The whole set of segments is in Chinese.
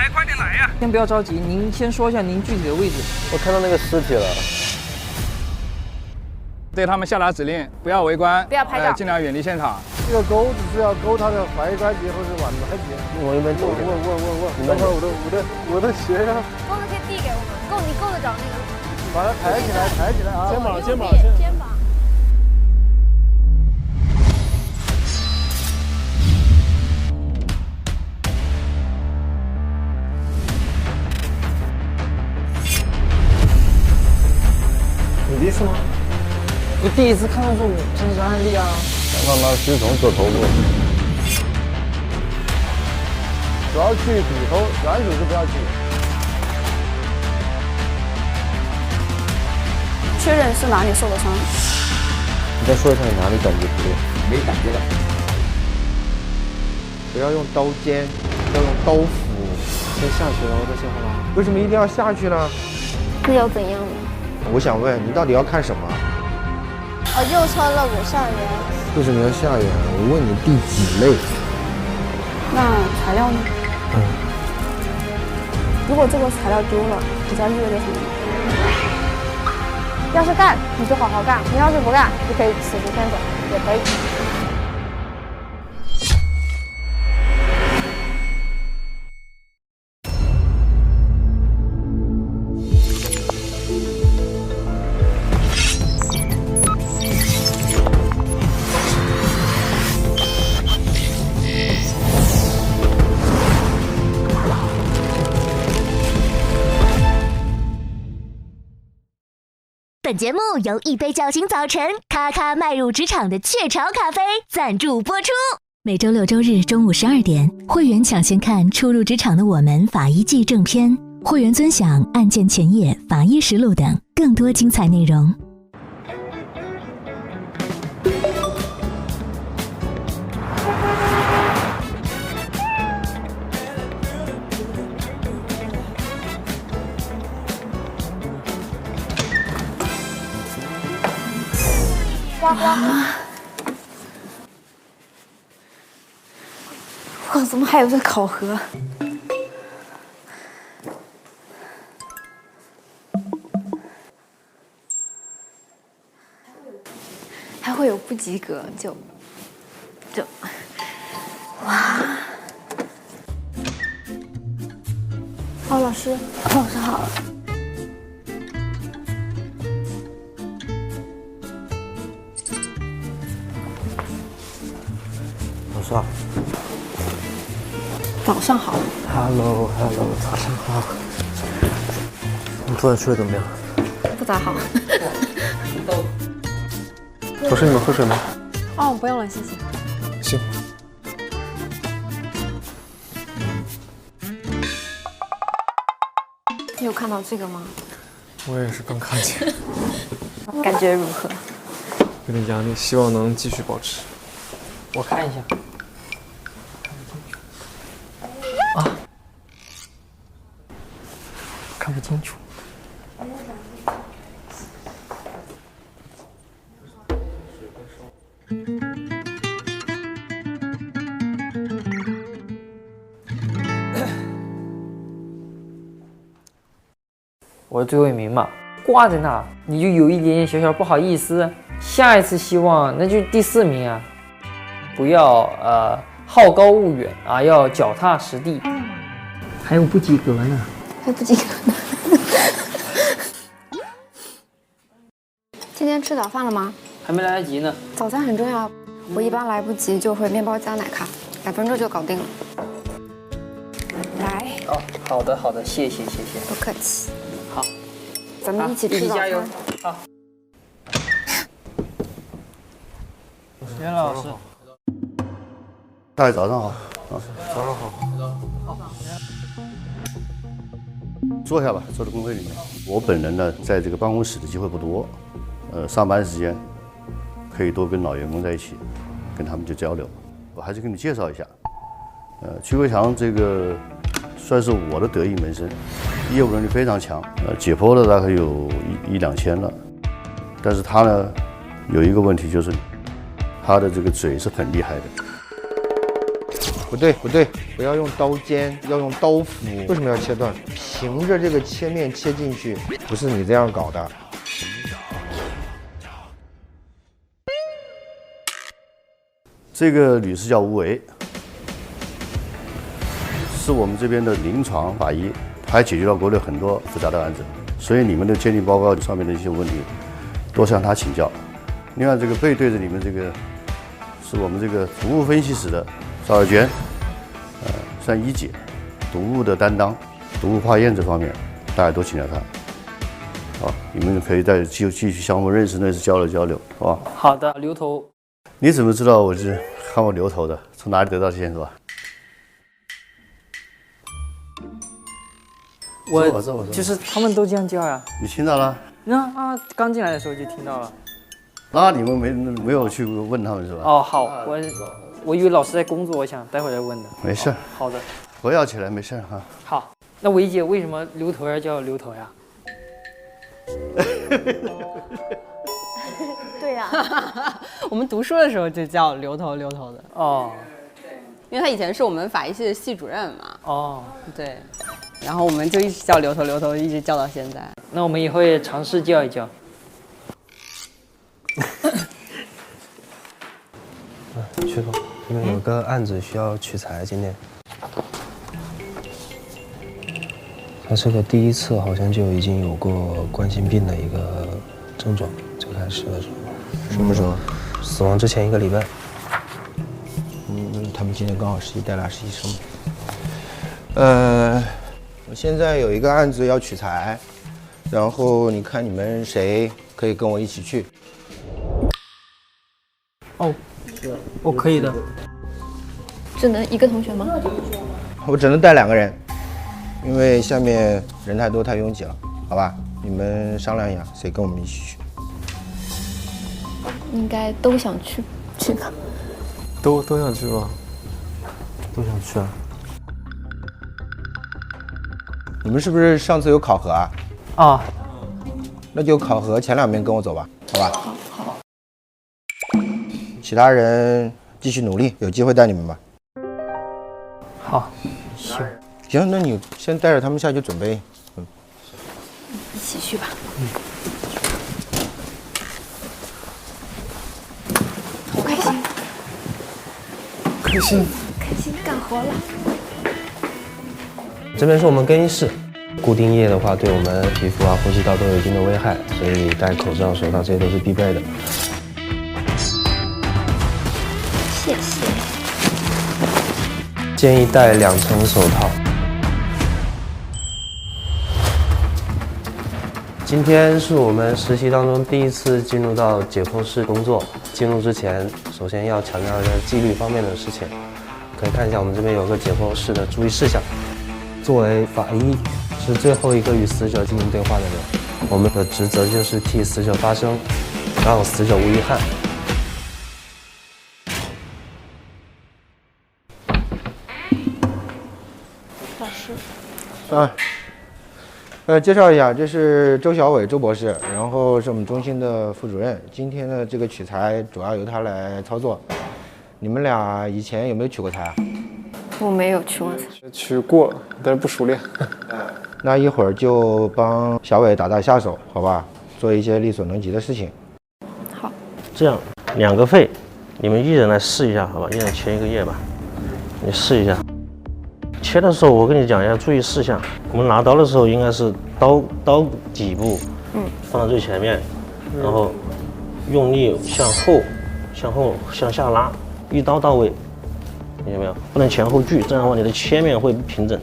来，快点来呀！先不要着急，您先说一下您具体的位置。我看到那个尸体了。对他们下达指令，不要围观，不要拍照，尽量远离现场。这个钩只是要勾他的踝关节或者腕关节。我一边走。问，等会儿我的鞋呀。钩子可以递给我们，你够得着那个？把它抬起来啊！肩膀。你第一次吗？你第一次看到这种真实案例啊？慢慢失踪做头部。主要去骨头，软组织不要去。确认是哪里受的伤？你再说一下你哪里感觉不对？没感觉到。不要用刀尖，要用刀斧。先下去，然后再下来。为什么一定要下去呢？是要怎样的？我想问你到底要看什么？右侧肋骨下缘。为什么要下缘？我问你第几类？那材料呢？如果这个材料丢了，你知道意味着什么吗？要是干，你就好好干；你要是不干，就可以此时先走，也可以。本节目由一杯叫醒早晨，咔咔迈入职场的雀巢咖啡赞助播出。每周六周日中午12点，会员抢先看初入职场的我们法医季正片，会员尊享案件前夜、法医实录等更多精彩内容。哇，怎么还有这考核？还会有不及格，就哇！哦，老师好。老师好。早上好。Hello， 早上好。你昨晚睡得怎么样？不咋好。老师，你们喝水吗？哦，不用了，谢谢。行。你有看到这个吗？我也是刚看见。感觉如何？有点压力，希望能继续保持。我看一下。看不清楚。我是最后一名嘛，挂在那，你就有一点点小小不好意思。下一次希望那就第4名啊，不要好高骛远啊，要脚踏实地。还有不及格呢。还不及格呢。今天吃早饭了吗？还没来得及呢。早餐很重要，我一般来不及就会面包加奶咖，2分钟就搞定了。来。哦，好的，谢谢。不客气。好，咱们一起吃早餐。加油。好。袁老师。大家早上好。早上好。坐下吧，坐在工会里面。我本人呢，在这个办公室的机会不多，上班时间可以多跟老员工在一起，跟他们就交流。我还是给你介绍一下，曲国强这个算是我的得意门生，业务能力非常强，解剖的大概有一两千了，但是他呢有一个问题，就是他的这个嘴是很厉害的。不对，不要用刀尖，要用刀斧。为什么要切断？凭着这个切面切进去，不是你这样搞的。这个女士叫吴维，是我们这边的临床法医，还解决了国内很多复杂的案子，所以你们的鉴定报告上面的一些问题，多向她请教。另外，这个背对着你们这个，是我们这个毒物分析室的赵尔娟，算一姐，毒物的担当，毒物化验这方面，大家都请教她。好，你们可以再继续相互认识、交流，好吧？好的，牛头。你怎么知道我是看我牛头的？从哪里得到线索？我就是他们都这样叫呀。你听到了？刚进来的时候就听到了。那你们没有去问他们是吧？哦，好，我以为老师在工作，我想待会儿再问的。没事。好的。活跃起来，没事哈。好，那维姐为什么牛头要叫牛头呀？对呀、我们读书的时候就叫刘头的哦，因为他以前是我们法医系的系主任嘛。哦，对，然后我们就一直叫刘头，一直叫到现在。那我们以后也尝试叫一叫。薛总，这边有个案子需要取材，今天。他这个第一次好像就已经有过冠心病的一个症状，最开始的时候。什么时候？死亡之前1个礼拜。他们今天刚好实习带俩实习生。我现在有一个案子要取材，然后你看你们谁可以跟我一起去？哦，可以的。只能一个同学吗？我只能带2个人，因为下面人太多太拥挤了，好吧？你们商量一下，谁跟我们一起去？应该都想去吧。都想去吧？都想去啊。你们是不是上次有考核啊？啊，那就考核前2名跟我走吧，好吧？好。其他人继续努力，有机会带你们吧。好，行。行，那你先带着他们下去准备。一起去吧。好开心。开心，干活了。这边是我们更衣室，固定液的话对我们皮肤啊、呼吸道都有一定的危害，所以戴口罩、手套这些都是必备的。谢谢。建议戴2层手套。今天是我们实习当中第一次进入到解剖室工作。进入之前，首先要强调一下纪律方面的事情。可以看一下我们这边有个解剖室的注意事项。作为法医，是最后一个与死者进行对话的人，我们的职责就是替死者发声，让死者无遗憾。老师。介绍一下，这是周小伟周博士，然后是我们中心的副主任。今天的这个取材主要由他来操作。你们俩以前有没有取过材啊？我没有取过材。取过，但是不熟练。那一会儿就帮小伟打下手，好吧？做一些力所能及的事情。好。这样2个肺，你们一人来试一下，好吧？一人切1个叶吧，你试一下。切的时候我跟你讲要注意事项，我们拿刀的时候应该是刀底部，放到最前面，然后用力向下拉，一刀到位，明白没有？不能前后锯，这样的话你的切面会不平整，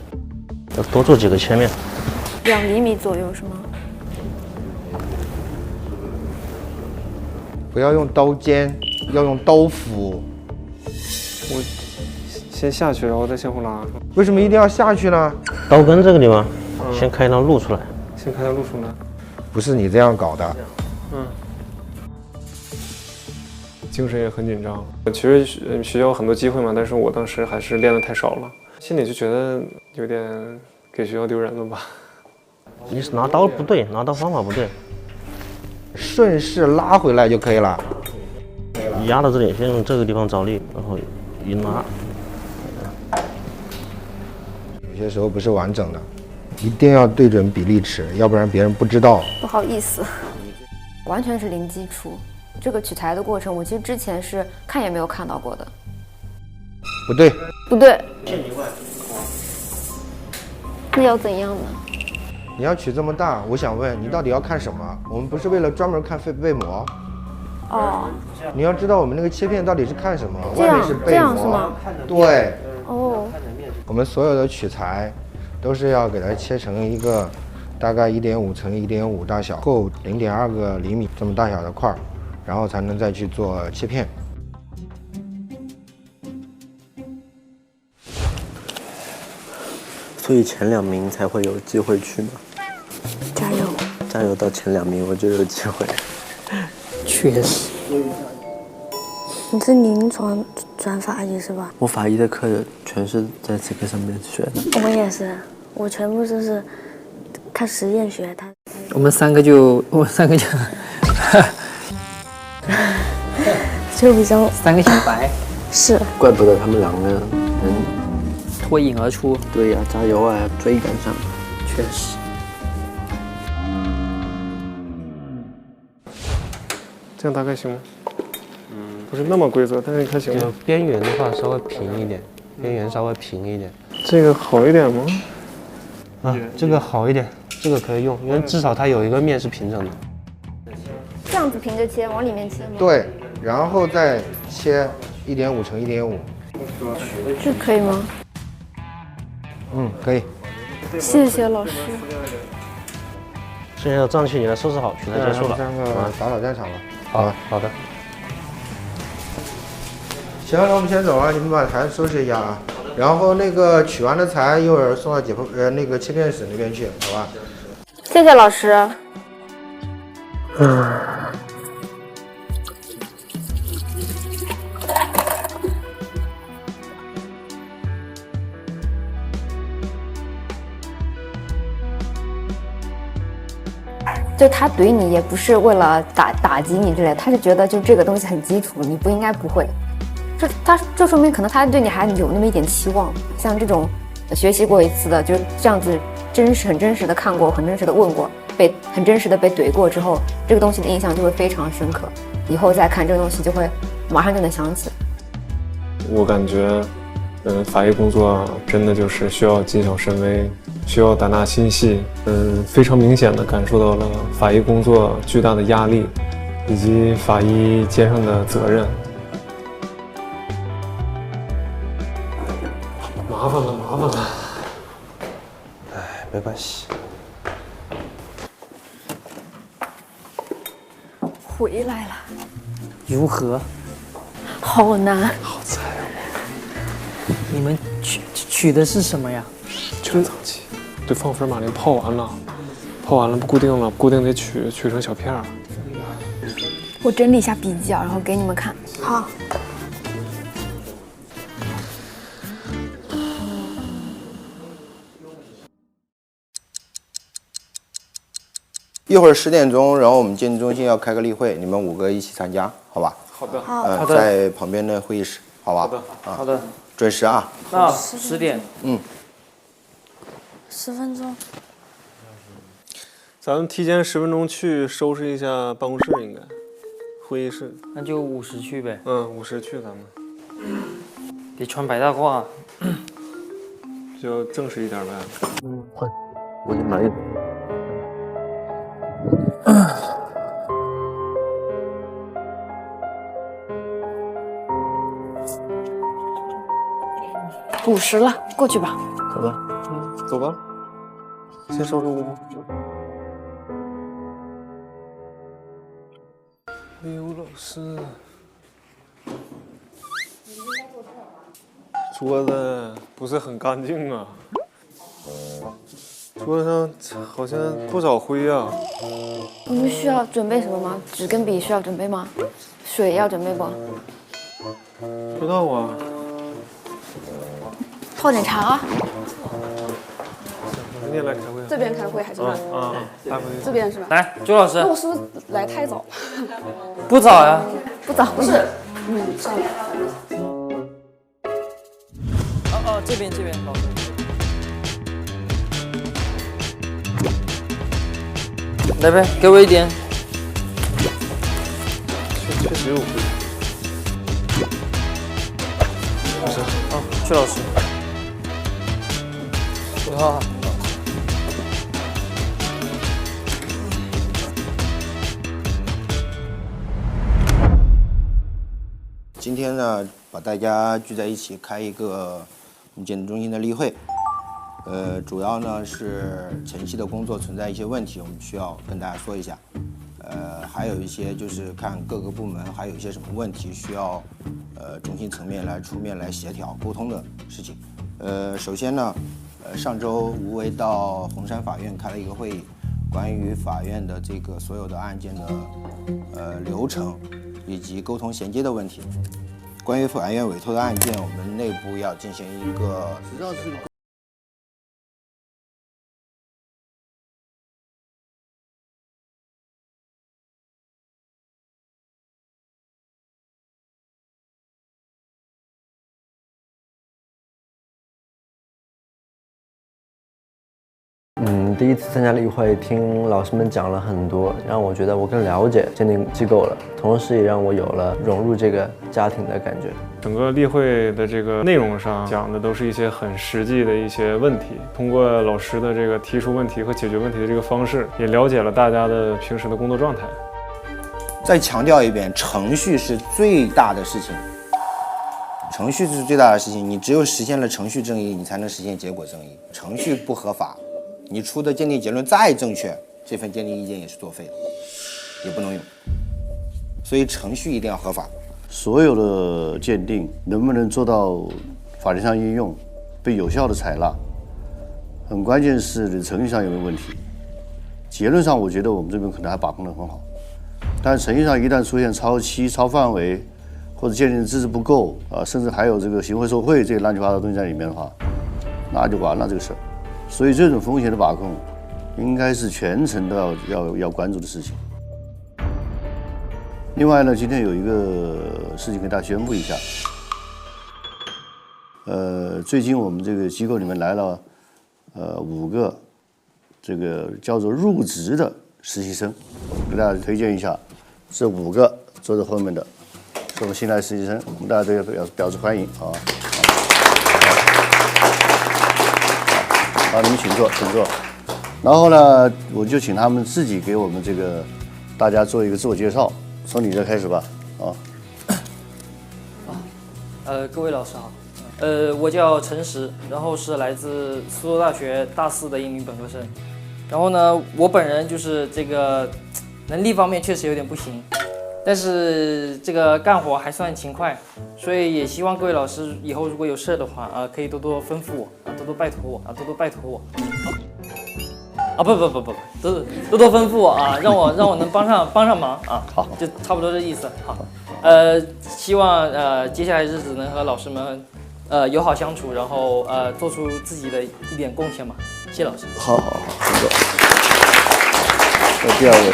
要多做几个切面。2厘米左右是吗？不要用刀尖，要用刀斧。我先下去，然后再向后拉。为什么一定要下去呢？刀根这个地方，先开一条路出来。先开条路出来。不是你这样搞的。精神也很紧张。其实学校有很多机会嘛，但是我当时还是练得太少了，心里就觉得有点给学校丢人了吧。你是拿刀不对，拿刀方法不对，顺势拉回来就可以了。压到这里，先用这个地方找力，然后一拉，有些时候不是完整的，一定要对准比例尺，要不然别人不知道。不好意思，完全是零基础。这个取材的过程，我其实之前是看也没有看到过的。不对，不对，那要怎样呢？你要取这么大，我想问你到底要看什么？我们不是为了专门看背膜。哦，你要知道我们那个切片到底是看什么，外面是背膜，这样是吗？对。哦，我们所有的取材都是要给它切成一个大概1.5乘1.5大小，够0.2个厘米这么大小的块儿，然后才能再去做切片。所以前2名才会有机会去吗？加油！加油到前2名，我就有机会。确实。你是临床转法医是吧？我法医的课全是在这个上面学的。我也是，我全部都是看实验学的。我们三个就就比较3个小白，是。怪不得他们2个能脱颖而出。对呀，加油啊，追赶上。确实。这样大概行吗？不是那么规则，但是你看行吗？就边缘的话稍微平一点，边缘稍微平一点。这个好一点吗？啊，这个好一点，这个可以用，因为至少它有一个面是平整的。这样子平着切，往里面切吗？对，然后再切1.5乘1.5。这可以吗？可以。谢谢老师。剩下的脏器你来收拾好，取材结束了。3个打扫战场吧。好的。行，那我们先走了，你们把材收拾一下啊。然后那个取完的材一会儿送到那个切片室那边去，好吧？谢谢老师。就他怼你也不是为了打击你之类的，他是觉得就这个东西很基础，你不应该不会。这说明可能他对你还有那么一点期望。像这种学习过一次的，就这样子很真实的看过，很真实的问过，很真实的被怼过之后，这个东西的印象就会非常深刻。以后再看这个东西，就会马上就能想起。我感觉，法医工作真的就是需要谨小慎微，需要胆大心细。非常明显的感受到了法医工作巨大的压力，以及法医肩上的责任。麻烦了。哎，没关系。回来了。如何？好难。好菜啊！你们取的是什么呀？全脏器。对，放福尔马林泡完了不固定了，固定得取成小片儿。我整理一下笔记啊，然后给你们看。好。一会儿10点钟，然后我们鉴定中心要开个例会，你们5个一起参加，好吧？好的。好的。在旁边的会议室，好吧？好的。准时啊。那10点。10分钟。咱们提前10分钟去收拾一下办公室，应该会议室。那就50去呗。 50去，咱们得穿白大褂。比较正式一点呗。换，我先买一个。50了，过去吧。好吧。走吧。先收拾屋。刘老师，桌子不是很干净啊，桌子上好像不少灰啊。我们需要准备什么吗？纸跟笔需要准备吗？水要准备不？不知道啊。泡点茶啊。你也来开会？这边开会还是来？这边是吧？来，周老师。那我是不是来太早？不早呀。不早，不是。算了。这边，老师。来呗，给我一点。确实有回。不是啊，曲老师。你好。今天呢，把大家聚在一起开一个我们鉴定中心的例会。主要呢是前期的工作存在一些问题，我们需要跟大家说一下。还有一些就是看各个部门还有一些什么问题需要中心层面来出面来协调沟通的事情。首先呢，上周吴为到红山法院开了一个会议，关于法院的这个所有的案件的流程以及沟通衔接的问题。关于法院委托的案件，我们内部要进行一个实际上是第一次参加例会，听老师们讲了很多，让我觉得我更了解鉴定机构了，同时也让我有了融入这个家庭的感觉。整个例会的这个内容上讲的都是一些很实际的一些问题，通过老师的这个提出问题和解决问题的这个方式，也了解了大家的平时的工作状态。再强调一遍，程序是最大的事情。程序是最大的事情，你只有实现了程序正义，你才能实现结果正义。程序不合法，你出的鉴定结论再正确，这份鉴定意见也是作废的，也不能用。所以程序一定要合法。所有的鉴定能不能做到法律上应用，被有效的采纳，很关键是你程序上有没有问题。结论上我觉得我们这边可能还把控得很好，但是程序上一旦出现超期、超范围，或者鉴定资质不够啊，甚至还有这个行贿受贿这些乱七八糟东西在里面的话，那就完了这个事儿。所以这种风险的把控，应该是全程都要关注的事情。另外呢，今天有一个事情给大家宣布一下。最近我们这个机构里面来了5个这个叫做入职的实习生，给大家推荐一下，这5个坐在后面的是我们新来的实习生，我们大家都要表示欢迎啊！好，你们请坐，请坐。然后呢，我就请他们自己给我们这个大家做一个自我介绍。从你这开始吧，各位老师好，我叫陈实，然后是来自苏州大学大4的一名本科生。然后呢，我本人就是这个能力方面确实有点不行，但是这个干活还算勤快，所以也希望各位老师以后如果有事的话可以多多吩咐我多多拜托我多多拜托我。不，多多吩咐我让我能帮上忙好，就差不多这意思。好，希望接下来日子能和老师们友好相处，然后做出自己的一点贡献吧。谢谢老师。好，请坐。第二位。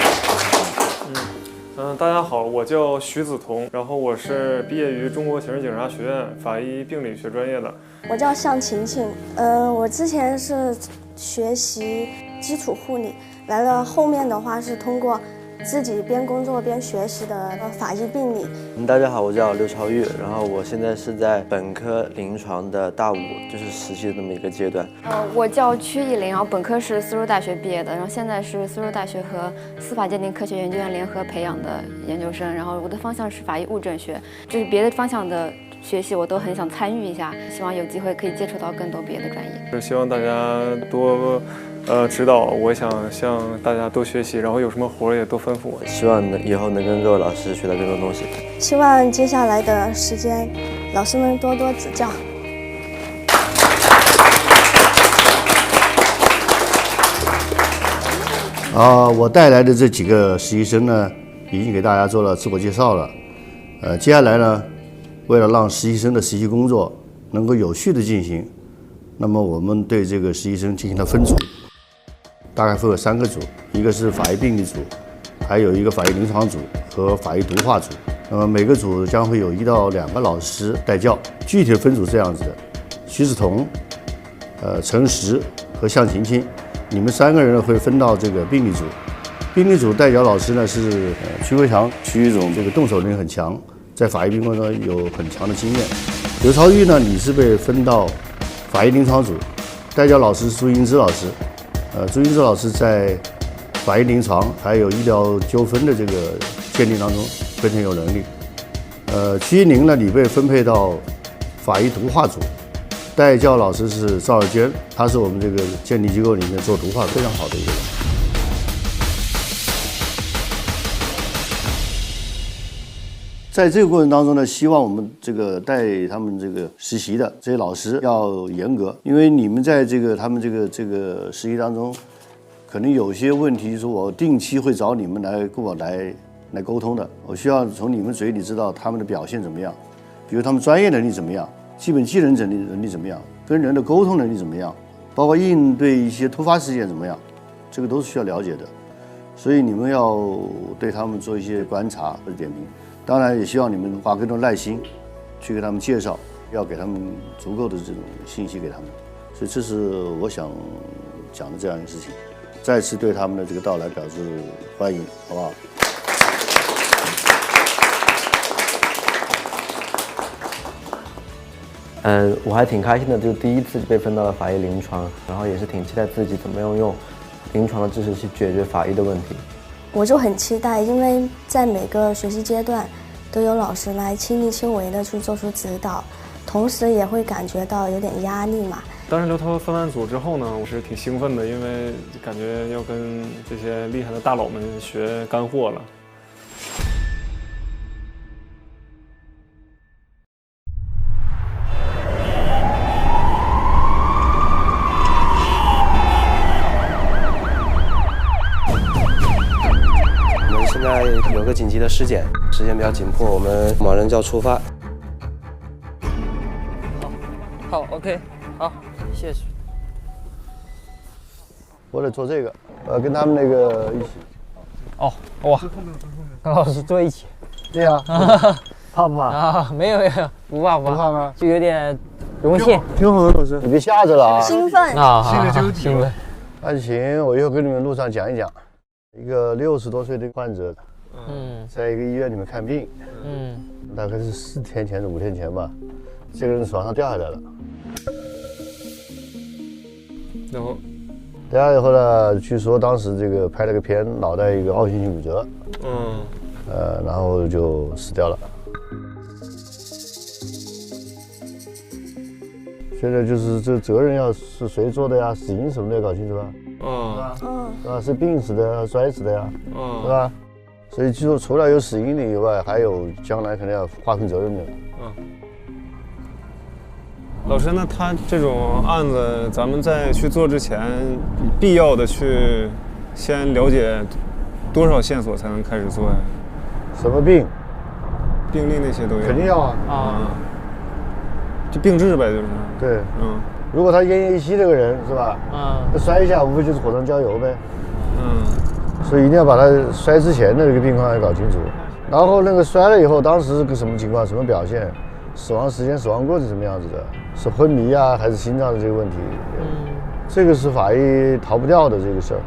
大家好，我叫徐子彤，然后我是毕业于中国刑事警察学院法医病理学专业的。我叫向晴晴，我之前是学习基础护理，来了后面的话是通过自己边工作边学习的法医病理。大家好，我叫刘超玉，然后我现在是在本科临床的大5，就是实习的这么一个阶段。我叫曲艺林，然后本科是苏州大学毕业的，然后现在是苏州大学和司法鉴定科学研究院联合培养的研究生，然后我的方向是法医物证学，就是别的方向的学习我都很想参与一下，希望有机会可以接触到更多别的专业。就希望大家多指导，我想向大家多学习，然后有什么活也多吩咐我。希望以后能跟各位老师学到更多东西。希望接下来的时间，老师们多多指教。我带来的这几个实习生呢，已经给大家做了自我介绍了。接下来呢，为了让实习生的实习工作能够有序的进行，那么我们对这个实习生进行了分组，大概分为3个组，一个是法医病理组，还有一个法医临床组和法医毒化组。那么每个组将会有1到2个老师带教。具体的分组是这样子的：徐子彤、陈实和向晴晴，你们3个人会分到这个病理组，病理组代教老师呢是徐国强，徐总这个动手能力很强，在法医病工中有很强的经验。刘超玉呢，你是被分到法医临床组，代教老师是朱英之老师。朱英之老师在法医临床还有医疗纠纷的这个鉴定当中非常有能力。曲一宁呢，你被分配到法医毒化组，代教老师是赵尔娟，他是我们这个鉴定机构里面做毒化非常好的一个人。在这个过程当中呢，希望我们这个带他们这个实习的这些老师要严格，因为你们在他们这个实习当中，可能有些问题是我定期会找你们来跟我来沟通的，我需要从你们嘴里知道他们的表现怎么样，比如他们专业能力怎么样，基本技能能力怎么样，跟人的沟通能力怎么样，包括应对一些突发事件怎么样，这个都是需要了解的，所以你们要对他们做一些观察或者点评。当然也希望你们花更多耐心去给他们介绍，要给他们足够的这种信息给他们，所以这是我想讲的这样一个事情。再次对他们的这个到来表示欢迎，好不好？我还挺开心的，就第一次被分到了法医临床，然后也是挺期待自己怎么样用临床的知识去解决法医的问题。我就很期待，因为在每个学习阶段都有老师来亲力亲为的去做出指导，同时也会感觉到有点压力嘛。当时刘涛分完组之后呢，我是挺兴奋的，因为感觉要跟这些厉害的大佬们学干货了。现在有个紧急的尸检，时间比较紧迫，我们马上就要出发。好 ，OK， 好，谢谢。我得做这个，跟他们那个一起。哦，哇，跟老师坐一起。对呀、怕不怕？啊，没有，不怕不怕吗？就有点荣幸。挺好的，老师，你别吓着了啊！兴奋啊，兴奋。那就行，我以后跟你们路上讲一讲。一个60多岁的患者，在一个医院里面看病，大概是4天前、5天前吧，这个人床上掉下来了，然后掉下来以后呢，据说当时这个拍了个片，脑袋一个凹陷性骨折，然后就死掉了。现在就是这责任要是谁做的呀，死因什么的要搞清楚啊。是吧？是病死的，摔死的呀，是吧？所以就除了有死因的以外，还有将来肯定要划分责任的。老师，那他这种案子，咱们在去做之前，必要的去先了解多少线索才能开始做呀？什么病？病例那些都要。肯定要啊。就病治呗，就是。对，如果他奄奄一息这个人是吧？他摔一下无非就是火上浇油呗。所以一定要把他摔之前的这个病况要搞清楚，然后那个摔了以后当时是个什么情况、什么表现，死亡时间、死亡过程什么样子的，是昏迷啊还是心脏的这个问题？这个是法医逃不掉的这个事儿。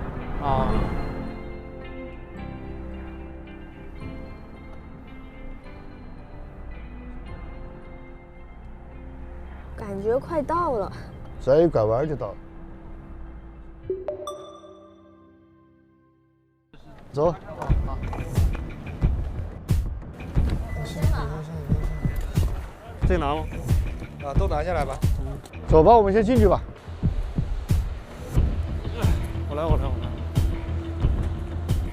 感觉快到了，再一拐弯就到了。走。这拿吗？都拿下来吧。走吧，我们先进去吧。我来。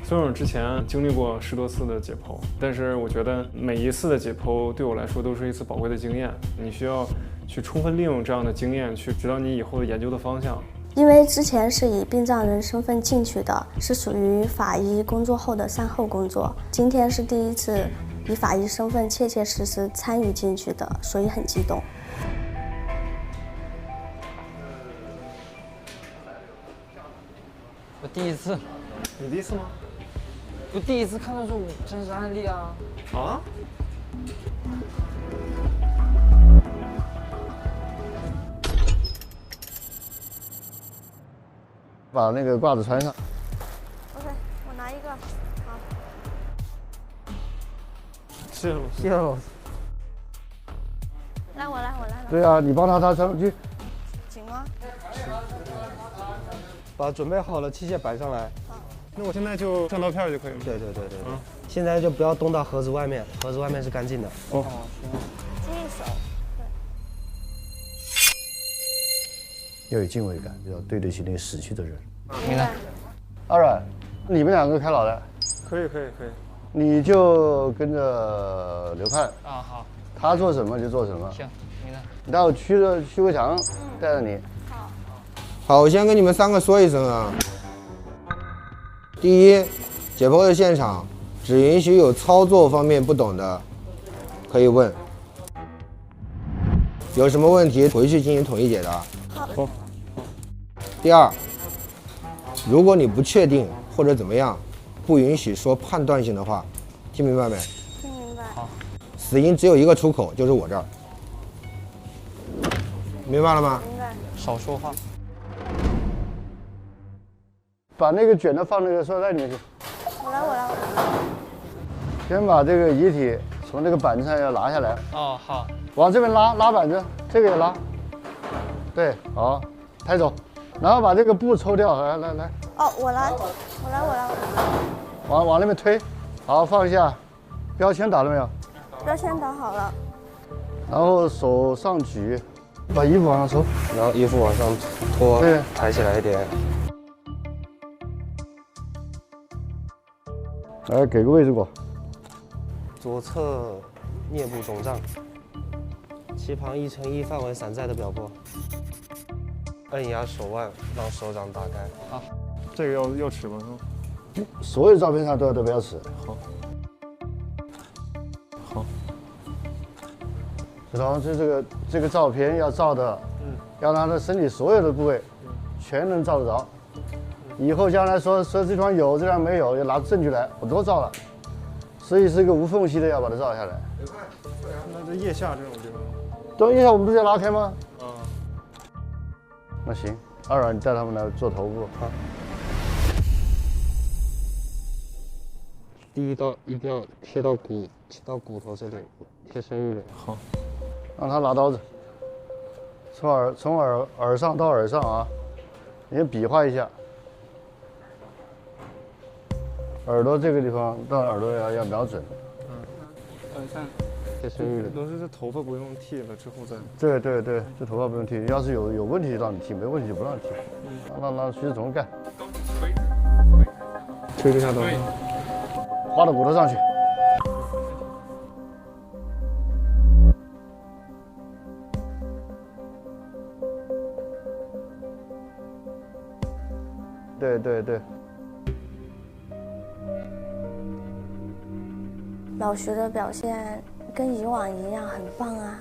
虽然我之前经历过10多次的解剖，但是我觉得每一次的解剖对我来说都是一次宝贵的经验。你需要去充分利用这样的经验，去指导你以后的研究的方向。因为之前是以殡葬人身份进去的，是属于法医工作后的善后工作。今天是第一次以法医身份切切实实参与进去的，所以很激动。我第一次。你第一次吗？我第一次看到这种真实案例啊！把那个褂子穿上。 OK， 我拿一个。个，好。谢谢老师。谢谢老师。来，我来。对啊，你帮他上去。紧吗？把准备好了器械摆上来。那我现在就上刀片就可以了。对。现在就不要动到盒子外面，盒子外面是干净的。哦。接一手。要有敬畏感，要对得起那死去的人。明白。阿软，你们两个开老大。可以。你就跟着刘盼。啊，好。他做什么就做什么。行，明白。到徐国强带着你。好，我先跟你们3个说一声啊。第一，解剖的现场只允许有操作方面不懂的可以问，有什么问题回去进行统一解答。好。第二，如果你不确定或者怎么样，不允许说判断性的话，听明白没？听明白。好。死因只有一个出口，就是我这儿。明白了吗？明白。少说话。把那个卷的放那个塑料袋里面去。我来。先把这个遗体从那个板子上要拿下来。哦，好。往这边拉板子，这个也拉。对，好，抬走，然后把这个布抽掉，来。哦，我来。往那边推，好，放下。标签打了没有？标签打好了。然后手上举，把衣服往上抽，然后衣服往上拖，对，抬起来一点。来，给个位置过。左侧颞部肿胀，旗旁1×1范围散在的表部。按压手腕，让手掌打开。好，这个要尺吗？所有照片上都不要尺。好。然后这个照片要照的，要让他身体所有的部位全能照得着。以后将来说这地方有，这地方没有，要拿证据来，我都照了。所以是一个无缝隙的，要把它照下来。那这腋下这种地方，腋下我们不是要拉开吗？啊。那行，二软你带他们来做头部。好。第一刀一定要贴到骨头这里，贴深一点。好。让他拿刀子，从耳上到耳上啊，你先比划一下。耳朵这个地方到耳朵要瞄准。像贴深一点。都是这头发不用剃了之后再。对，这头发不用剃，要是有问题让你剃，没问题就不让剃。让徐志同干。推这下刀。划到骨头上去。对。老徐的表现跟以往一样，很棒啊！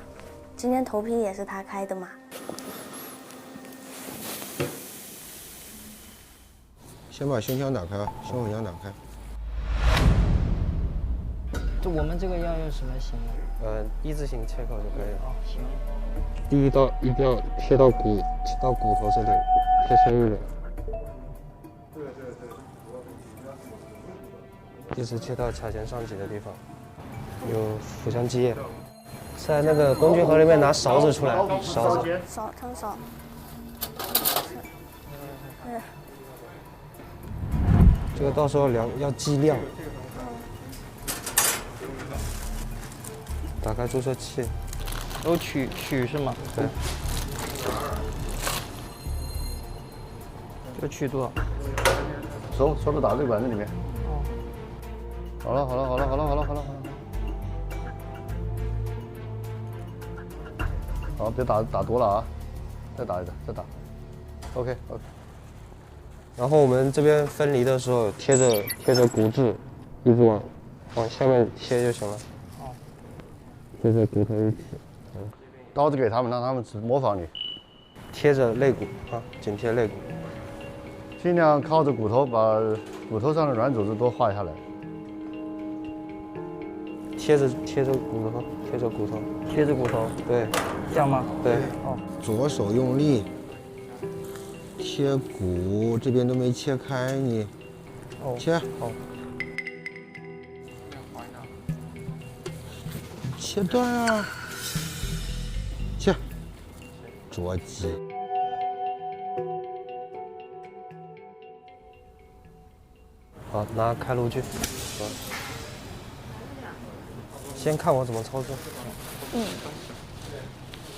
今天头皮也是他开的嘛？先把胸腔打开，胸口腔打开。就我们这个要用什么型的？1字形切口就可以了。哦，行。第一刀一定要贴到骨头这里，贴深一点。一直切到髂前上棘的地方，有腹腔积液。在那个工具盒里面拿勺子出来，勺子。汤勺。这个到时候量要计量。打开注射器。有取是吗？对。这取多少？手都打这个板子里面。好了。好，别打多了啊，再打。OK。然后我们这边分离的时候，贴着骨质，一直往下面贴就行了。好。贴着骨头一起。刀子给他们，让他们模仿你。贴着肋骨啊，紧贴肋骨。尽量靠着骨头，把骨头上的软组织都画下来。贴着骨头，对，这样吗？对，哦。左手用力贴骨，这边都没切开，你切。好。切断啊！切，捉鸡。好，拿开炉具。先看我怎么操作。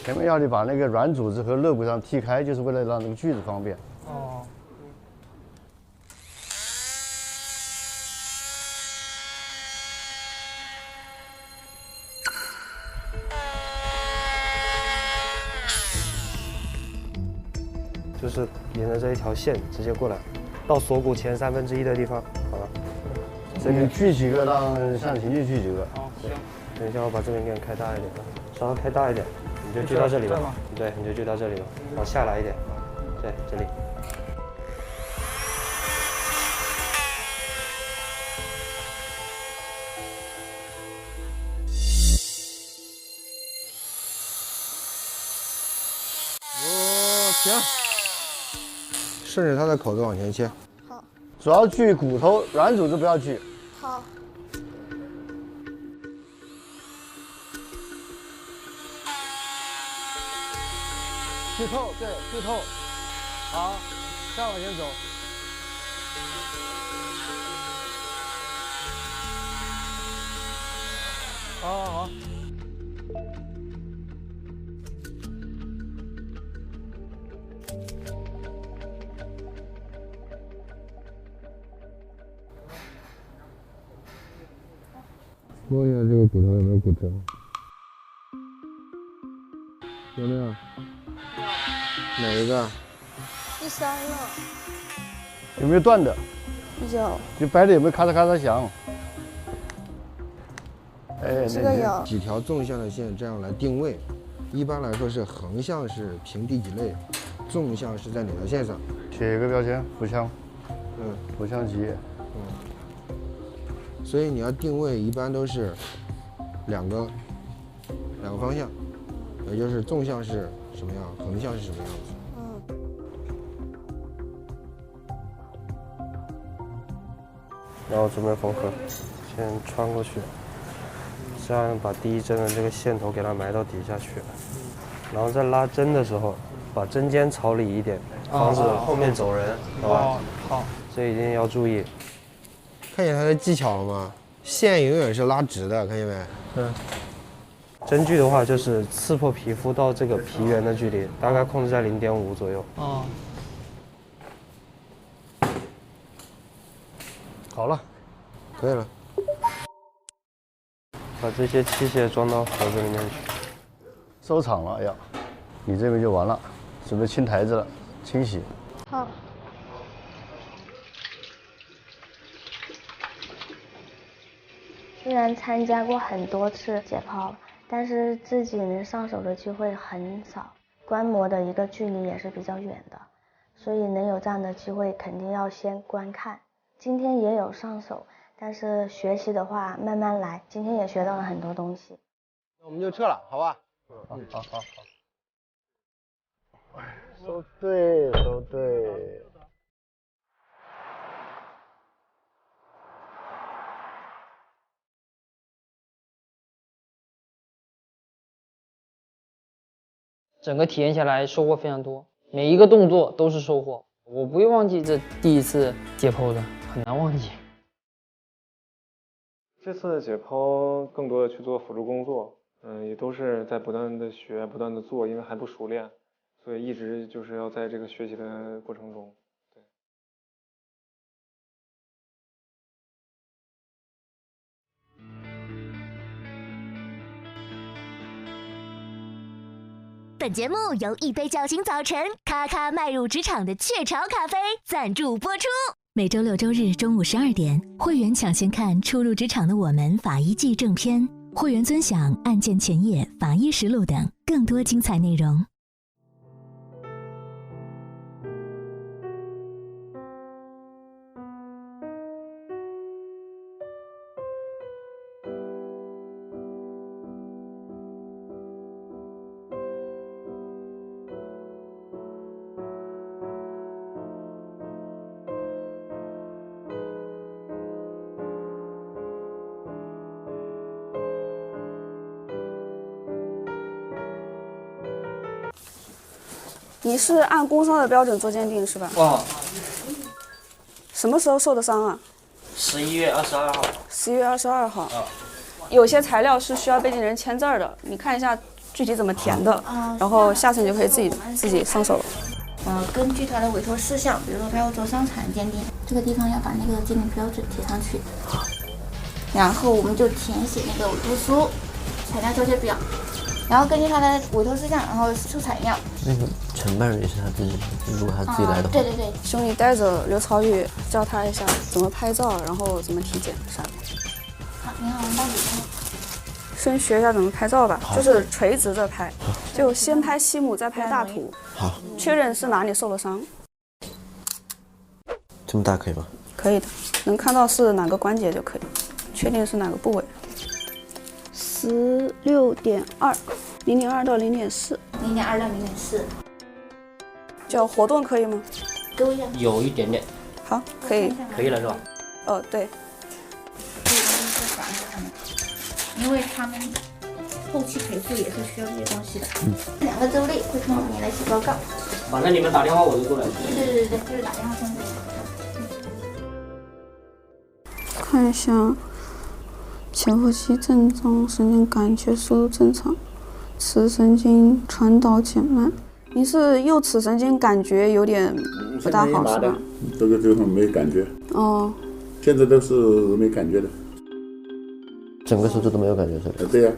前面要你把那个软组织和肋骨上剔开，就是为了让这个锯子方便。哦。就是沿着这一条线直接过来，到锁骨前1/3的地方，好了。这边锯几个，让向琴去锯几个。哦，行。等一下，我把这边给你开大一点，稍微开大一点，你就锯到这里吧。对，你就锯到这里吧，往下来一点。对，这里。哦，行。顺着它的口子往前切。好。主要锯骨头，软组织不要锯。好。锯透，对，锯透。好，再往前走。好好好。摸一下这个骨头有没有骨折？有没有？哪一个？第3了。有没有断的？有。就掰的有没有咔嚓咔嚓响？哎，这个有。几条纵向的线这样来定位，一般来说是横向是平第几类，纵向是在哪条线上？写一个标签，腹腔。腹腔级。所以你要定位，一般都是两个方向，也就是纵向是什么样，横向是什么样子。然后准备缝合，先穿过去，这样把第一针的这个线头给它埋到底下去，然后在拉针的时候，把针尖朝里一点，防止后面走人，好吧？好，这一定要注意。看见它的技巧了吗？线永远是拉直的，看见没？针距的话，就是刺破皮肤到这个皮缘的距离，大概控制在0.5左右。哦。好了，可以了。把这些器械装到盒子里面去。收场了要，你这边就完了，准备清台子了，清洗。好。虽然参加过很多次解剖，但是自己能上手的机会很少，观摩的一个距离也是比较远的，所以能有这样的机会，肯定要先观看。今天也有上手，但是学习的话慢慢来，今天也学到了很多东西。那我们就撤了，好吧？好。收对，收对。整个体验下来收获非常多，每一个动作都是收获，我不会忘记这第一次解剖的，很难忘记。这次的解剖更多的去做辅助工作，也都是在不断的学、不断的做，因为还不熟练，所以一直就是要在这个学习的过程中。本节目由一杯叫醒早晨，咔咔迈入职场的雀巢咖啡赞助播出。每周6、周日中午12点，会员抢先看初入职场的我们法医季正片，会员尊享案件前夜、法医实录等更多精彩内容。你是按工伤的标准做鉴定是吧？哇，什么时候受的伤啊11月22号。11月22号。啊。有些材料是需要被检人签字儿的，你看一下具体怎么填的，然后下次你就可以自己上手了。根据他的委托事项，比如说他要做伤残鉴定，这个地方要把那个鉴定标准贴上去，然后我们就填写那个委托书、材料交接表，然后根据他的委托事项，然后出材料。那个承办人也是他自己，如果他自己来的话。对对对。兄弟带着刘超宇教他一下怎么拍照，然后怎么体检啥的。好，你好，我们到底先学一下怎么拍照吧，就是垂直着拍，就先拍细目，再拍大图。好，确认是哪里受了伤。这么大可以吗？可以的，能看到是哪个关节就可以，确定是哪个部位。16.2，0.2到0.4，0.2到0.4。脚活动可以吗？勾一下。有一点点。好，可以。可以了是吧？对。因为他们后期赔付也是需要这些东西的。2个周内会通知你来写报告。反正你们打电话我就过来。对，就是打电话通知。看一下，前呼吸正常，神经感觉速度正常，尺神经传导减慢。你是右尺神经感觉有点不大好是吧？这个地方没感觉。哦。现在都是没感觉的。整个手指都没有感觉是吧？对呀，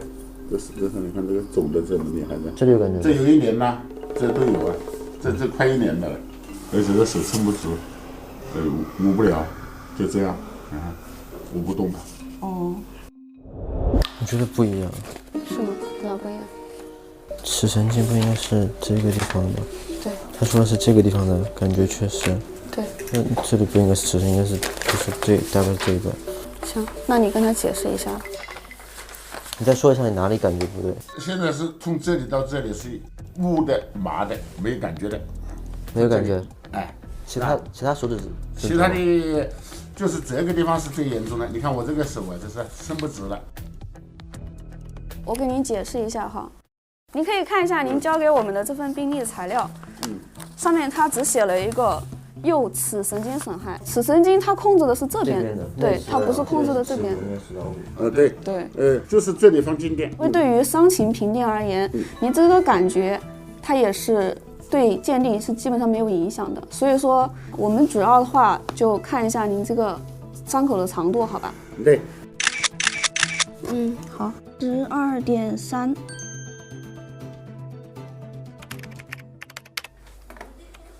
这上你看这个肿的这么厉害的，这里有感觉。这有1年了，这都有啊，这快1年了，而且这手撑不直，捂不了，就这样，捂不动了。哦。我觉得不一样。是吗？哪不一样？尺神经不应该是这个地方的吗？对。他说的是这个地方的感觉确实。对。那这里不应该是尺神，应该是就是大概这一段。行，那你跟他解释一下。你再说一下你哪里感觉不对？现在是从这里到这里是捂的、麻的，没感觉的。没有感觉。哎，其他手指。其他的，就是这个地方是最严重的。你看我这个手啊，就是伸不直了。我给您解释一下哈，您可以看一下您交给我们的这份病历材料，上面它只写了一个右尺神经损害，尺神经它控制的是这边，对，它不是控制的这边。对，就是这里放静电。因为对于伤情评定而言，您这个感觉它也是对鉴定是基本上没有影响的，所以说我们主要的话就看一下您这个伤口的长度，好吧？对。好，12.3。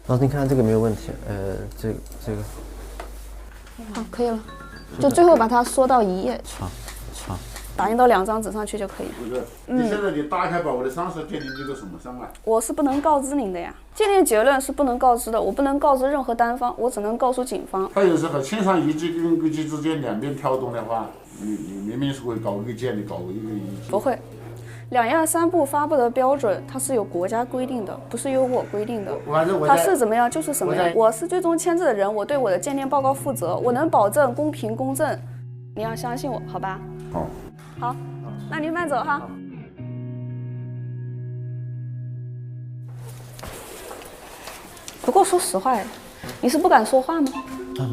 老师，您看这个没有问题，这个。好，可以了，就最后把它缩到1页，好，打印到2张纸上去就可以。不是，你现在你打开把我的伤势鉴定这个什么伤啊？我是不能告知您的呀，鉴定结论是不能告知的，我不能告知任何单方，我只能告诉警方。他有时候轻伤遗迹跟轨迹之间两边跳动的话，你明明是会搞个鉴，你搞一个遗迹。不会。2样3部发布的标准，它是有国家规定的，不是由我规定的。它是怎么样就是什么样。我是最终签字的人，我对我的鉴定报告负责，我能保证公平公正，你要相信我，好吧？好，那您慢走哈。不过说实话，你是不敢说话吗？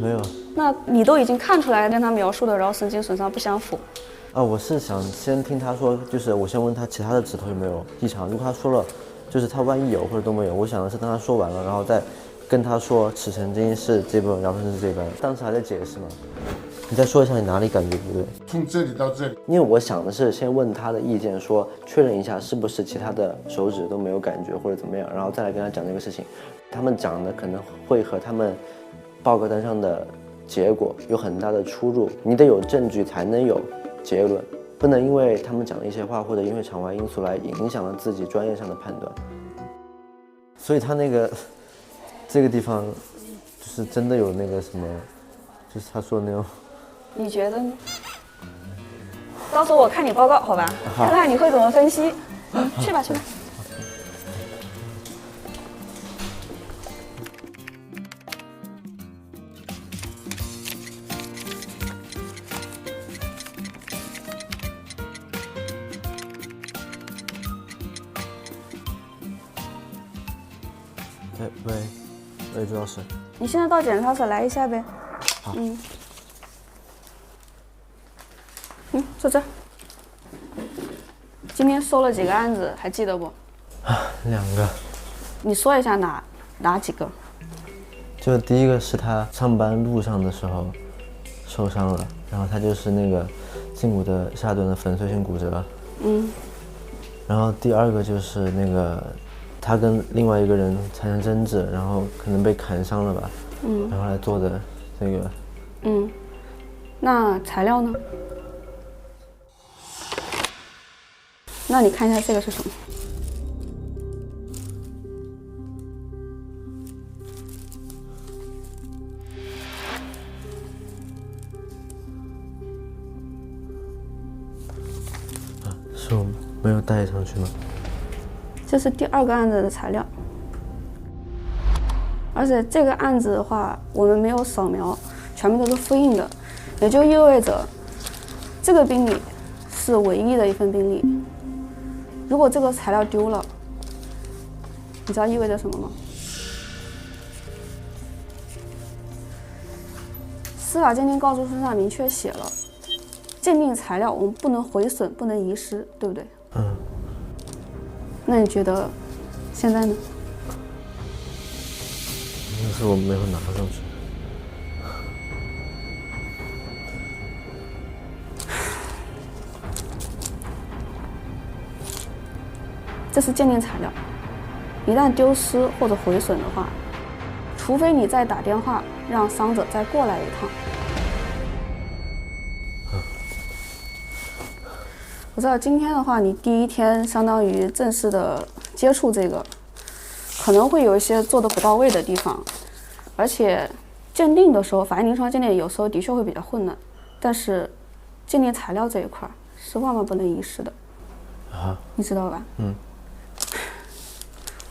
没有。那你都已经看出来跟他描述的桡神经损伤不相符。我是想先听他说，就是我先问他其他的指头有没有异常。如果他说了，就是他万一有或者都没有，我想的是等他说完了，然后再跟他说尺神经是这边，桡神经是这边。当时还在解释嘛。你再说一下你哪里感觉不对？从这里到这里。因为我想的是先问他的意见，说确认一下是不是其他的手指都没有感觉或者怎么样，然后再来跟他讲这个事情。他们讲的可能会和他们报告单上的结果有很大的出入，你得有证据才能有结论，不能因为他们讲的一些话或者因为场外因素来影响了自己专业上的判断。所以他那个这个地方就是真的有那个什么，就是他说的那种。你觉得呢？到时候我看你报告，好吧？看看你会怎么分析。去吧，去吧。喂，朱老师。你现在到检查室来一下呗。好。坐这。今天收了几个案子，还记得不？2个。你说一下哪几个？就第一个是他上班路上的时候受伤了，然后他就是那个胫骨的下端的粉碎性骨折。然后第二个就是那个他跟另外一个人产生争执，然后可能被砍伤了吧。然后来做的这个。那材料呢？那你看一下这个是什么？是我没有带上去吗？这是第2个案子的材料，而且这个案子的话，我们没有扫描，全部都是复印的，也就意味着这个病历是唯一的一份病历。如果这个材料丢了，你知道意味着什么吗？司法鉴定告诉书上明确写了，鉴定材料我们不能毁损，不能遗失，对不对？那你觉得现在呢？那是我没有拿上去。这是鉴定材料，一旦丢失或者毁损的话，除非你再打电话让伤者再过来一趟。我知道今天的话，你第一天相当于正式的接触这个，可能会有一些做的不到位的地方，而且鉴定的时候，法医临床鉴定有时候的确会比较混乱，但是鉴定材料这一块是万万不能遗失的，你知道吧？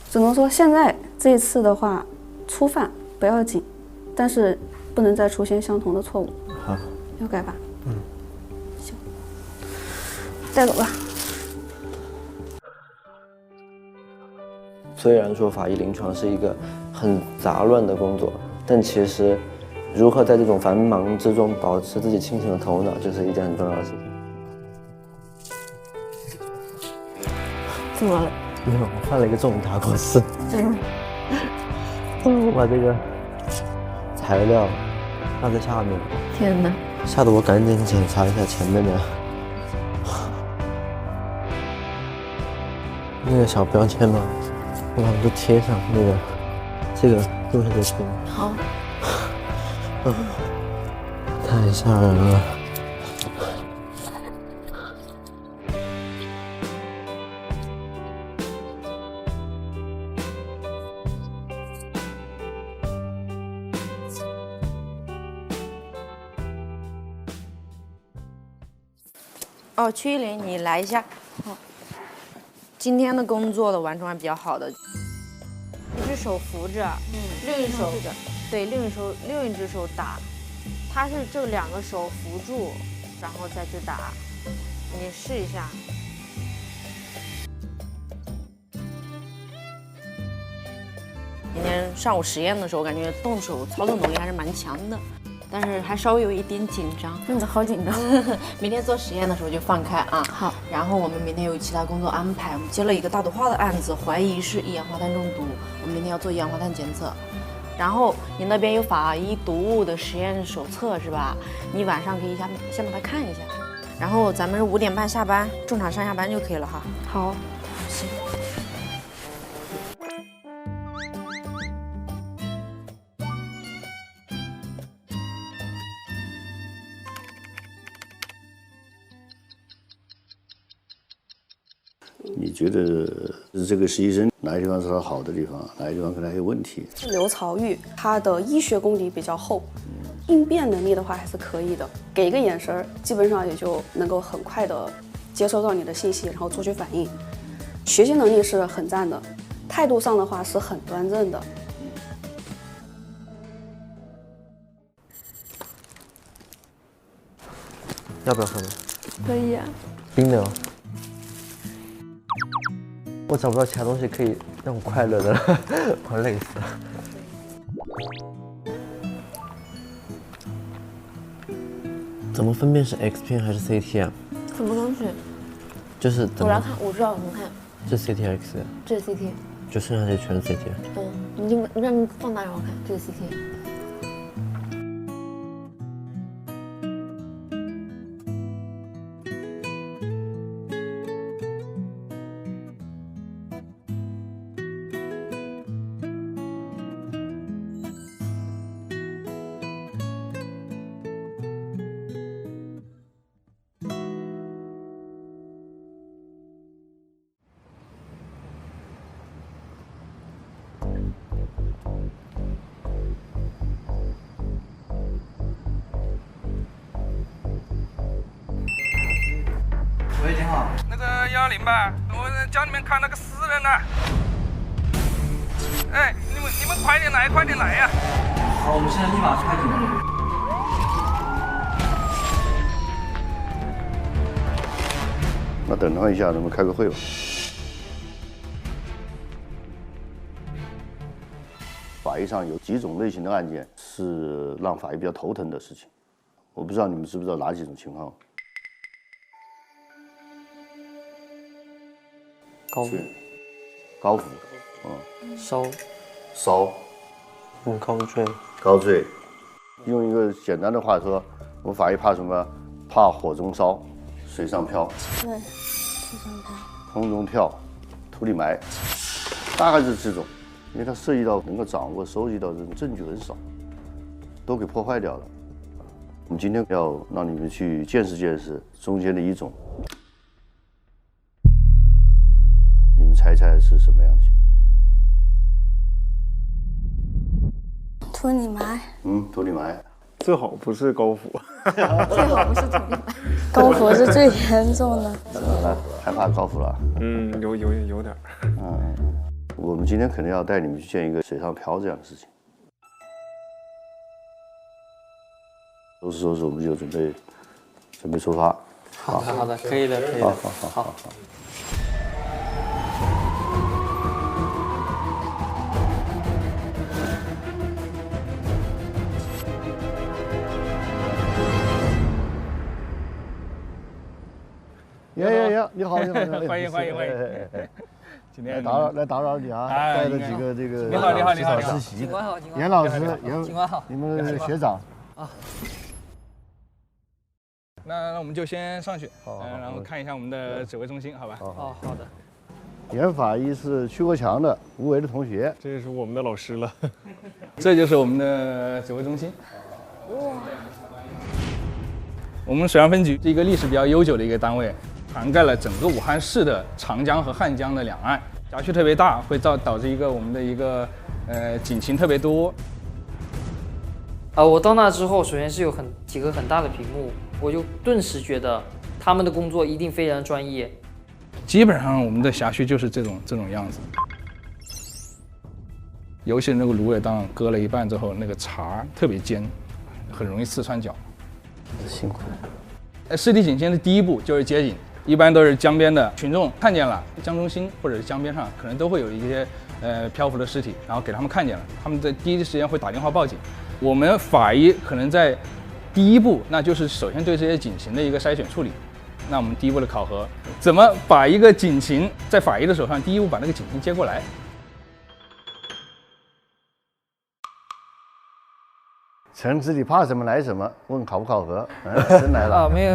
只能说现在这一次的话，初犯不要紧，但是不能再出现相同的错误。好，要改吧？行，带走吧。虽然说法医临床是一个很杂乱的工作，但其实如何在这种繁忙之中保持自己清醒的头脑，就是一件很重要的事情。怎么了？没有，我犯了一个重大过失。我把这个材料放在下面。天哪！吓得我赶紧检查一下前面的那个小标签嘛，我把它们都贴上。那个，这个右下角这个。好。太吓人了。哦，曲依林，你来一下。好，今天的工作的完成还比较好的，一只手扶着，另一手对，另一只手打，他是这2个手扶住，然后再去打，你试一下。今天上午实验的时候，我感觉动手操作能力还是蛮强的。但是还稍微有一点紧张，真的好紧张。明天做实验的时候就放开啊。好。然后我们明天有其他工作安排，我们接了一个大毒化的案子，怀疑是一氧化碳中毒，我们明天要做一氧化碳检测。然后你那边有法医毒物的实验手册是吧？你晚上可以先把它看一下。然后咱们5点半下班，正常上下班就可以了哈。好。行。你觉得这个实习生哪些地方是他好的地方，哪些地方可能还有问题？刘朝玉他的医学功底比较厚，应变能力的话还是可以的，给一个眼神，基本上也就能够很快的接收到你的信息，然后做出反应。学习能力是很赞的，态度上的话是很端正的。要不要喝呢？可以啊。冰的哦。我找不到其他东西可以那种快乐的，我累死了。怎么分辨是 X 片还是 CT 啊？什么东西？就是我来看，我知道怎么看。这 CT X， 这是 CT。就剩下这全是 CT。你让你放大让我看，这是 CT。喂，您好，那个120吧，我叫你们看那个死人呢。哎，你们快点来，快点来呀！好，我们现在立马开警了。那等他一下，咱们开个会吧。法医上有几种类型的案件是让法医比较头疼的事情，我不知道你们知不知道哪几种情况？高幅，烧，高坠。用一个简单的话说，我们法医怕什么？怕火中烧，水上漂，对，水上漂，空中跳，土里埋，大概是这种。因为它涉及到能够掌握、收集到这种证据很少，都给破坏掉了。我们今天要让你们去见识见识中间的一种，你们猜猜是什么样的？土里埋。土里埋。最好不是高幅。最好不是土里埋。高幅是最严重的。害怕高幅了？有点。我们今天肯定要带你们去见一个水上漂这样的事情。收拾，我们就准备出发。好的，可以的。好。呀，你好，欢迎。今天来打扰你啊，带着几个这个你好，实习警官好，严老师，警官好，你们的学长啊。那我们就先上去，然后看一下我们的指挥中心，好吧？好的。严法医是去过墙的吴伟的同学，这是我们的老师了。这就是我们的指挥中心。我们水上分局是一个历史比较悠久的一个单位。涵盖了整个武汉市的长江和汉江的两岸，辖区特别大，会导致我们的一个警情特别多。我到那之后，首先是有几个很大的屏幕，我就顿时觉得他们的工作一定非常专业。基本上我们的辖区就是这种样子，尤其是那个芦苇荡割了一半之后，那个茬特别尖，很容易刺穿脚。辛苦了。湿地警线的第一步就是接警。一般都是江边的群众看见了江中心或者是江边上可能都会有一些漂浮的尸体，然后给他们看见了，他们在第一时间会打电话报警。我们法医可能在第一步，那就是首先对这些警情的一个筛选处理。那我们第一步的考核，怎么把一个警情在法医的手上第一步把那个警情接过来？陈子，你怕什么来什么？问考不考核？真来了。没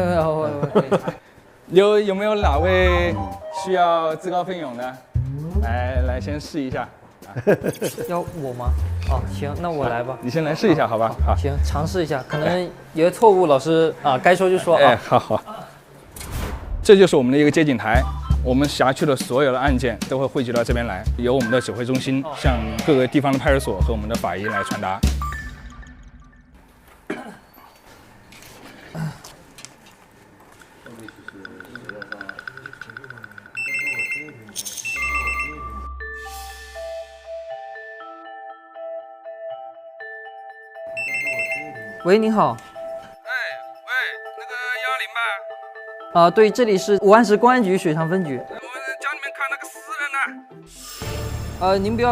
有，有没有哪位需要自告奋勇的？来先试一下。要我吗？行，那我来吧。你先来试一下，好吧？好，行，尝试一下，可能有些错误，老师该说就说。好。这就是我们的一个接警台，我们辖区的所有的案件都会汇集到这边来，由我们的指挥中心向各个地方的派出所和我们的法医来传达。喂，您好。喂，那个120吧。对，这里是武汉市公安局水上分局。我叫你们看那个死人呢。您不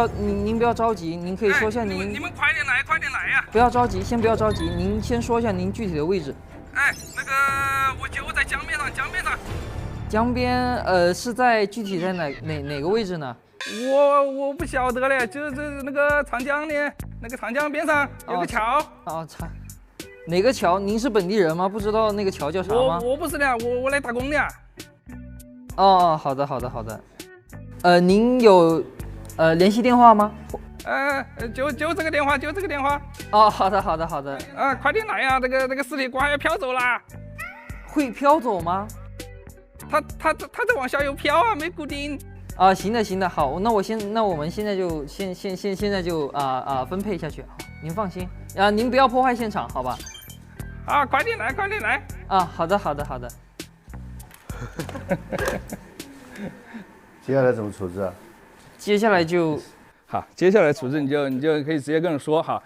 要着急，您可以说一下您。你们快点来，快点来呀！不要着急，先不要着急，您先说一下您具体的位置。哎，那个我就在江边上。江边，是在具体在哪个位置呢？我不晓得嘞，就是那个长江呢，那个长江边上有个桥。哪个桥？您是本地人吗？不知道那个桥叫啥吗？我不是的，我来打工的。哦，好的。您有联系电话吗？就这个电话，哦，好的。啊，快点来呀！那个尸体快要飘走了。会飘走吗？它在往下游飘啊，没固定。啊，行的，好，那我们现在就现在就分配下去，您放心啊，您不要破坏现场，好吧？啊，快点来！啊，好的。接下来怎么处置啊？接下来就好，接下来处置你就可以直接跟人说哈，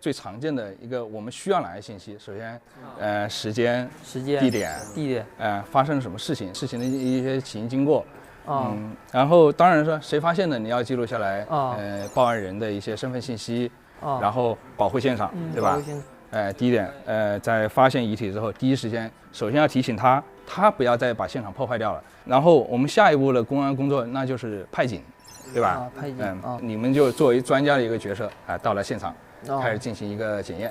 最常见的一个我们需要哪些信息？首先，时间、地点，发生了什么事情的一些起因经过，然后当然说谁发现的你要记录下来，报案人的一些身份信息，然后保护现场，对吧？第一点，在发现遗体之后，第一时间首先要提醒他不要再把现场破坏掉了。然后我们下一步的公安工作那就是派警。对吧？派警。你们就作为专家的一个角色到了现场，开始进行一个检验。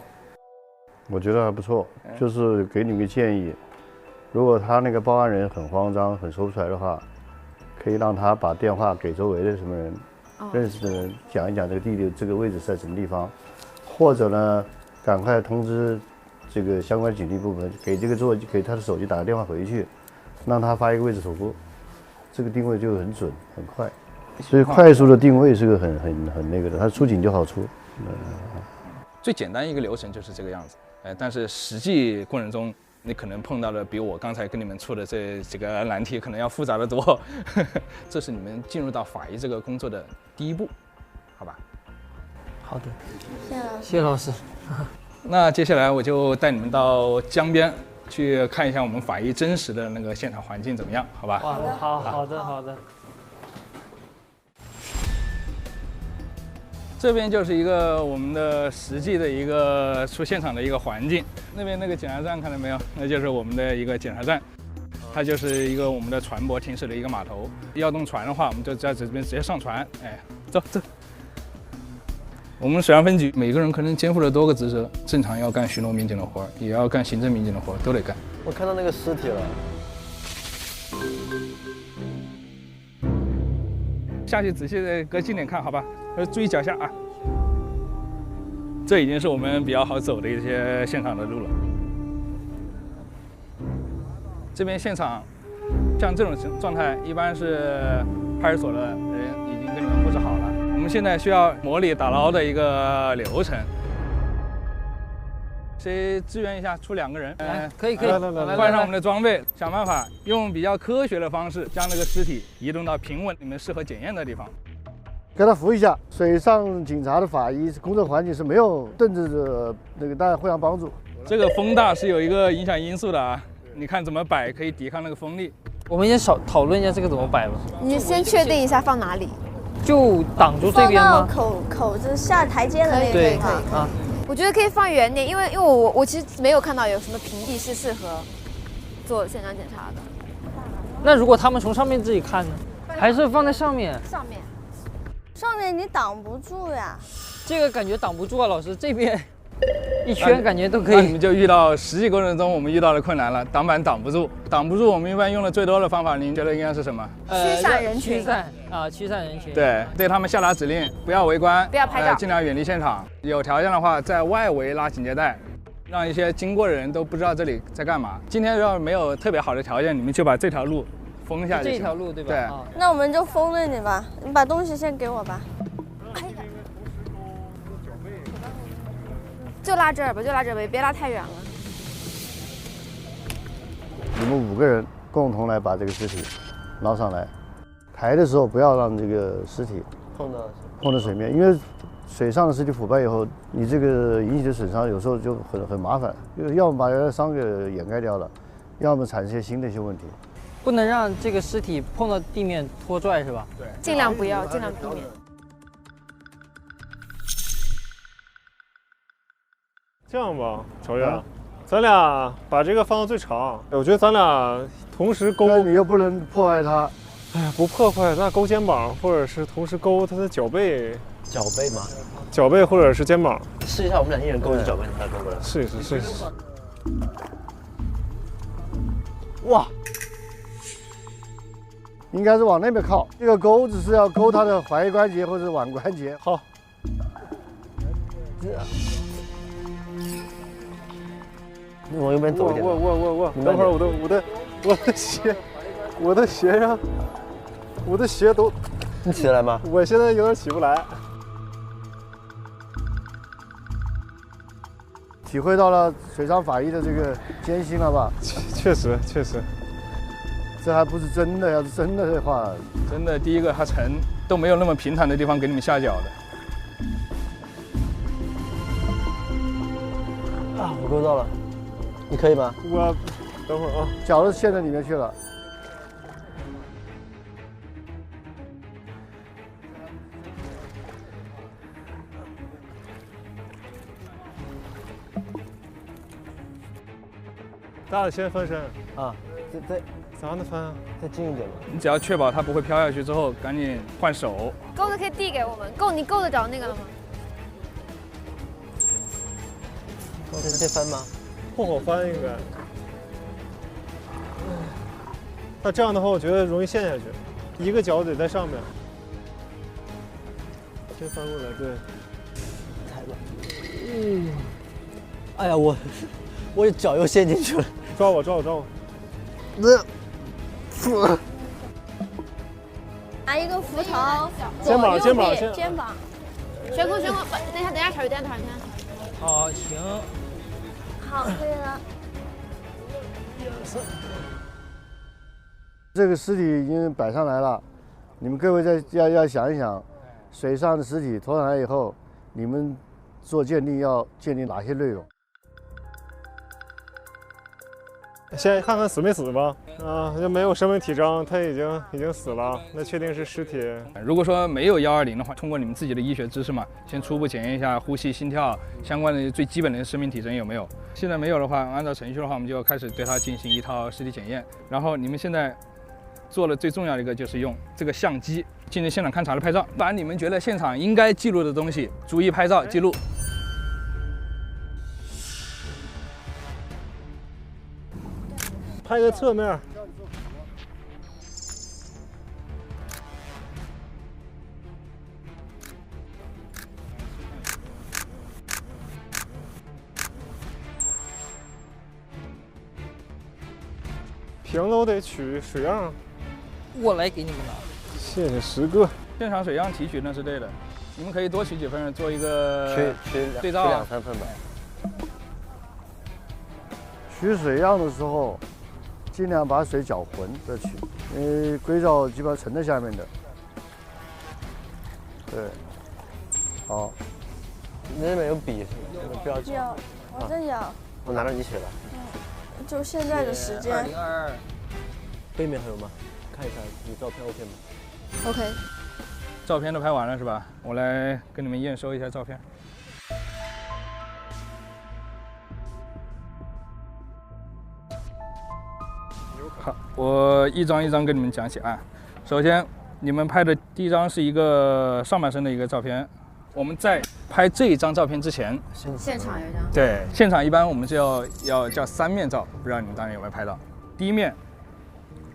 我觉得还不错，就是给你个建议，如果他那个报案人很慌张、很说不出来的话，可以让他把电话给周围的什么人、认识的人讲一讲这个地这个位置是在什么地方，或者呢，赶快通知这个相关警力部门，给他的手机打个电话回去，让他发一个位置图谱，这个定位就很准、很快。所以快速的定位是个很那个的，它出警就好出。最简单一个流程就是这个样子，但是实际过程中你可能碰到的比我刚才跟你们出的这几个难题可能要复杂的多。这是你们进入到法医这个工作的第一步，好吧？好的，谢老师。那接下来我就带你们到江边去看一下我们法医真实的那个现场环境怎么样，好吧？好的。这边就是一个我们的实际的一个出现场的一个环境。那边那个检查站看到没有？那就是我们的一个检查站，它就是一个我们的船舶停驶的一个码头。要动船的话，我们就在这边直接上船。走。我们水上分局每个人可能肩负了多个职责，正常要干巡逻民警的活，也要干行政民警的活，都得干。我看到那个尸体了。下去仔细的隔近点看，好吧？注意脚下啊！这已经是我们比较好走的一些现场的路了。这边现场像这种状态，一般是派出所的人已经跟你们布置好了。我们现在需要模拟打捞的一个流程。谁支援一下？出2个人。可以。换上我们的装备，想办法用比较科学的方式将这个尸体移动到平稳、你们适合检验的地方。给他扶一下。水上警察的法医工作环境是没有凳子的那个，大家互相帮助。这个风大是有一个影响因素的啊，你看怎么摆可以抵抗那个风力。我们先讨论一下这个怎么摆吧。你先确定一下放哪里，就挡住这边吗？放到口子下台阶的那个地方。对啊。我觉得可以放远点，因为我其实没有看到有什么平地是适合做现场检查的。那如果他们从上面自己看呢？还是放在上面？上面你挡不住呀。这个感觉挡不住啊，老师这边一圈感觉都可以。那你们就遇到实际过程中我们遇到的困难了，挡板挡不住。我们一般用的最多的方法，您觉得应该是什么？驱散人群。驱散人群。对他们下达指令，不要围观，不要拍照，尽量远离现场。有条件的话，在外围拉警戒带，让一些经过的人都不知道这里在干嘛。今天要是没有特别好的条件，你们就把这条路封下去。这条路对吧？对。那我们就封着你吧，你把东西先给我吧。就拉这儿吧，别拉太远了。你们5个人共同来把这个尸体捞上来，抬的时候不要让这个尸体碰到水面，因为水上的尸体腐败以后，你这个引起的损伤有时候就很麻烦，要么把原来伤给掩盖掉了，要么产生新的一些问题。不能让这个尸体碰到地面拖拽是吧？对，尽量不要，尽量避免。这样吧，朝月，咱俩把这个放到最长。我觉得咱俩同时勾，你又不能破坏它。哎呀，不破坏，那勾肩膀，或者是同时勾他的脚背。脚背吗？脚背或者是肩膀。试一下，我们俩一人勾一脚背，他勾过来。试一试，试一试。哇！应该是往那边靠，这个钩子是要勾他的踝关节或者腕关节。好。你往右边走一点。我，等会儿我的鞋上，我的鞋都。你起得来吗？我现在有点起不来。体会到了水上法医的这个艰辛了吧？确实。这还不是真的，要是真的话，真的第一个它沉，都没有那么平坦的地方给你们下脚的。啊，我勾到了，你可以吗？我等会儿啊，脚都陷在里面去了。大的先翻身啊，再咋能翻啊？再近一点吧。你只要确保它不会飘下去之后，赶紧换手。钩子可以递给我们，你够得着那个了吗？再翻吗？不好翻应该。那这样的话，我觉得容易陷下去，一个脚得在上面。先翻过来，对。踩吧。哎呀，我脚又陷进去了。抓我。拿一个扶头，肩膀。悬空，等一下，等一下。好，行。好，可以了。这个尸体已经摆上来了，你们各位要想一想，水上的尸体拖上来以后，你们做鉴定要鉴定哪些内容？先看看死没死吧。啊，就没有生命体征，他已经死了，那确定是尸体。如果说没有120的话，通过你们自己的医学知识嘛，先初步检验一下呼吸、心跳相关的最基本的生命体征有没有。现在没有的话，按照程序的话，我们就要开始对它进行一套尸体检验。然后你们现在做的最重要的一个就是用这个相机进行现场勘查的拍照，把你们觉得现场应该记录的东西逐一拍照记录。拍个侧面。瓶都得取水样。我来给你们拿。谢谢10个。现场水样提取那是对的，你们可以多取几份，做一个对照。取2、3份吧。取水样的时候，尽量把水搅浑再取，因为硅藻基本上沉在下面的。对，好。你那边有笔是吗？有标记。有，我这有。我拿着你写吧。就现在的时间。2022。背面还有吗？看一下你照片 OK 吗 ？OK。照片都拍完了是吧？我来跟你们验收一下照片。好，我一张一张跟你们讲起啊。首先，你们拍的第一张是一个上半身的一个照片。我们在拍这一张照片之前，现场有一张。对，现场一般我们是要叫3面照，不知道你们当年有没有拍到？第一面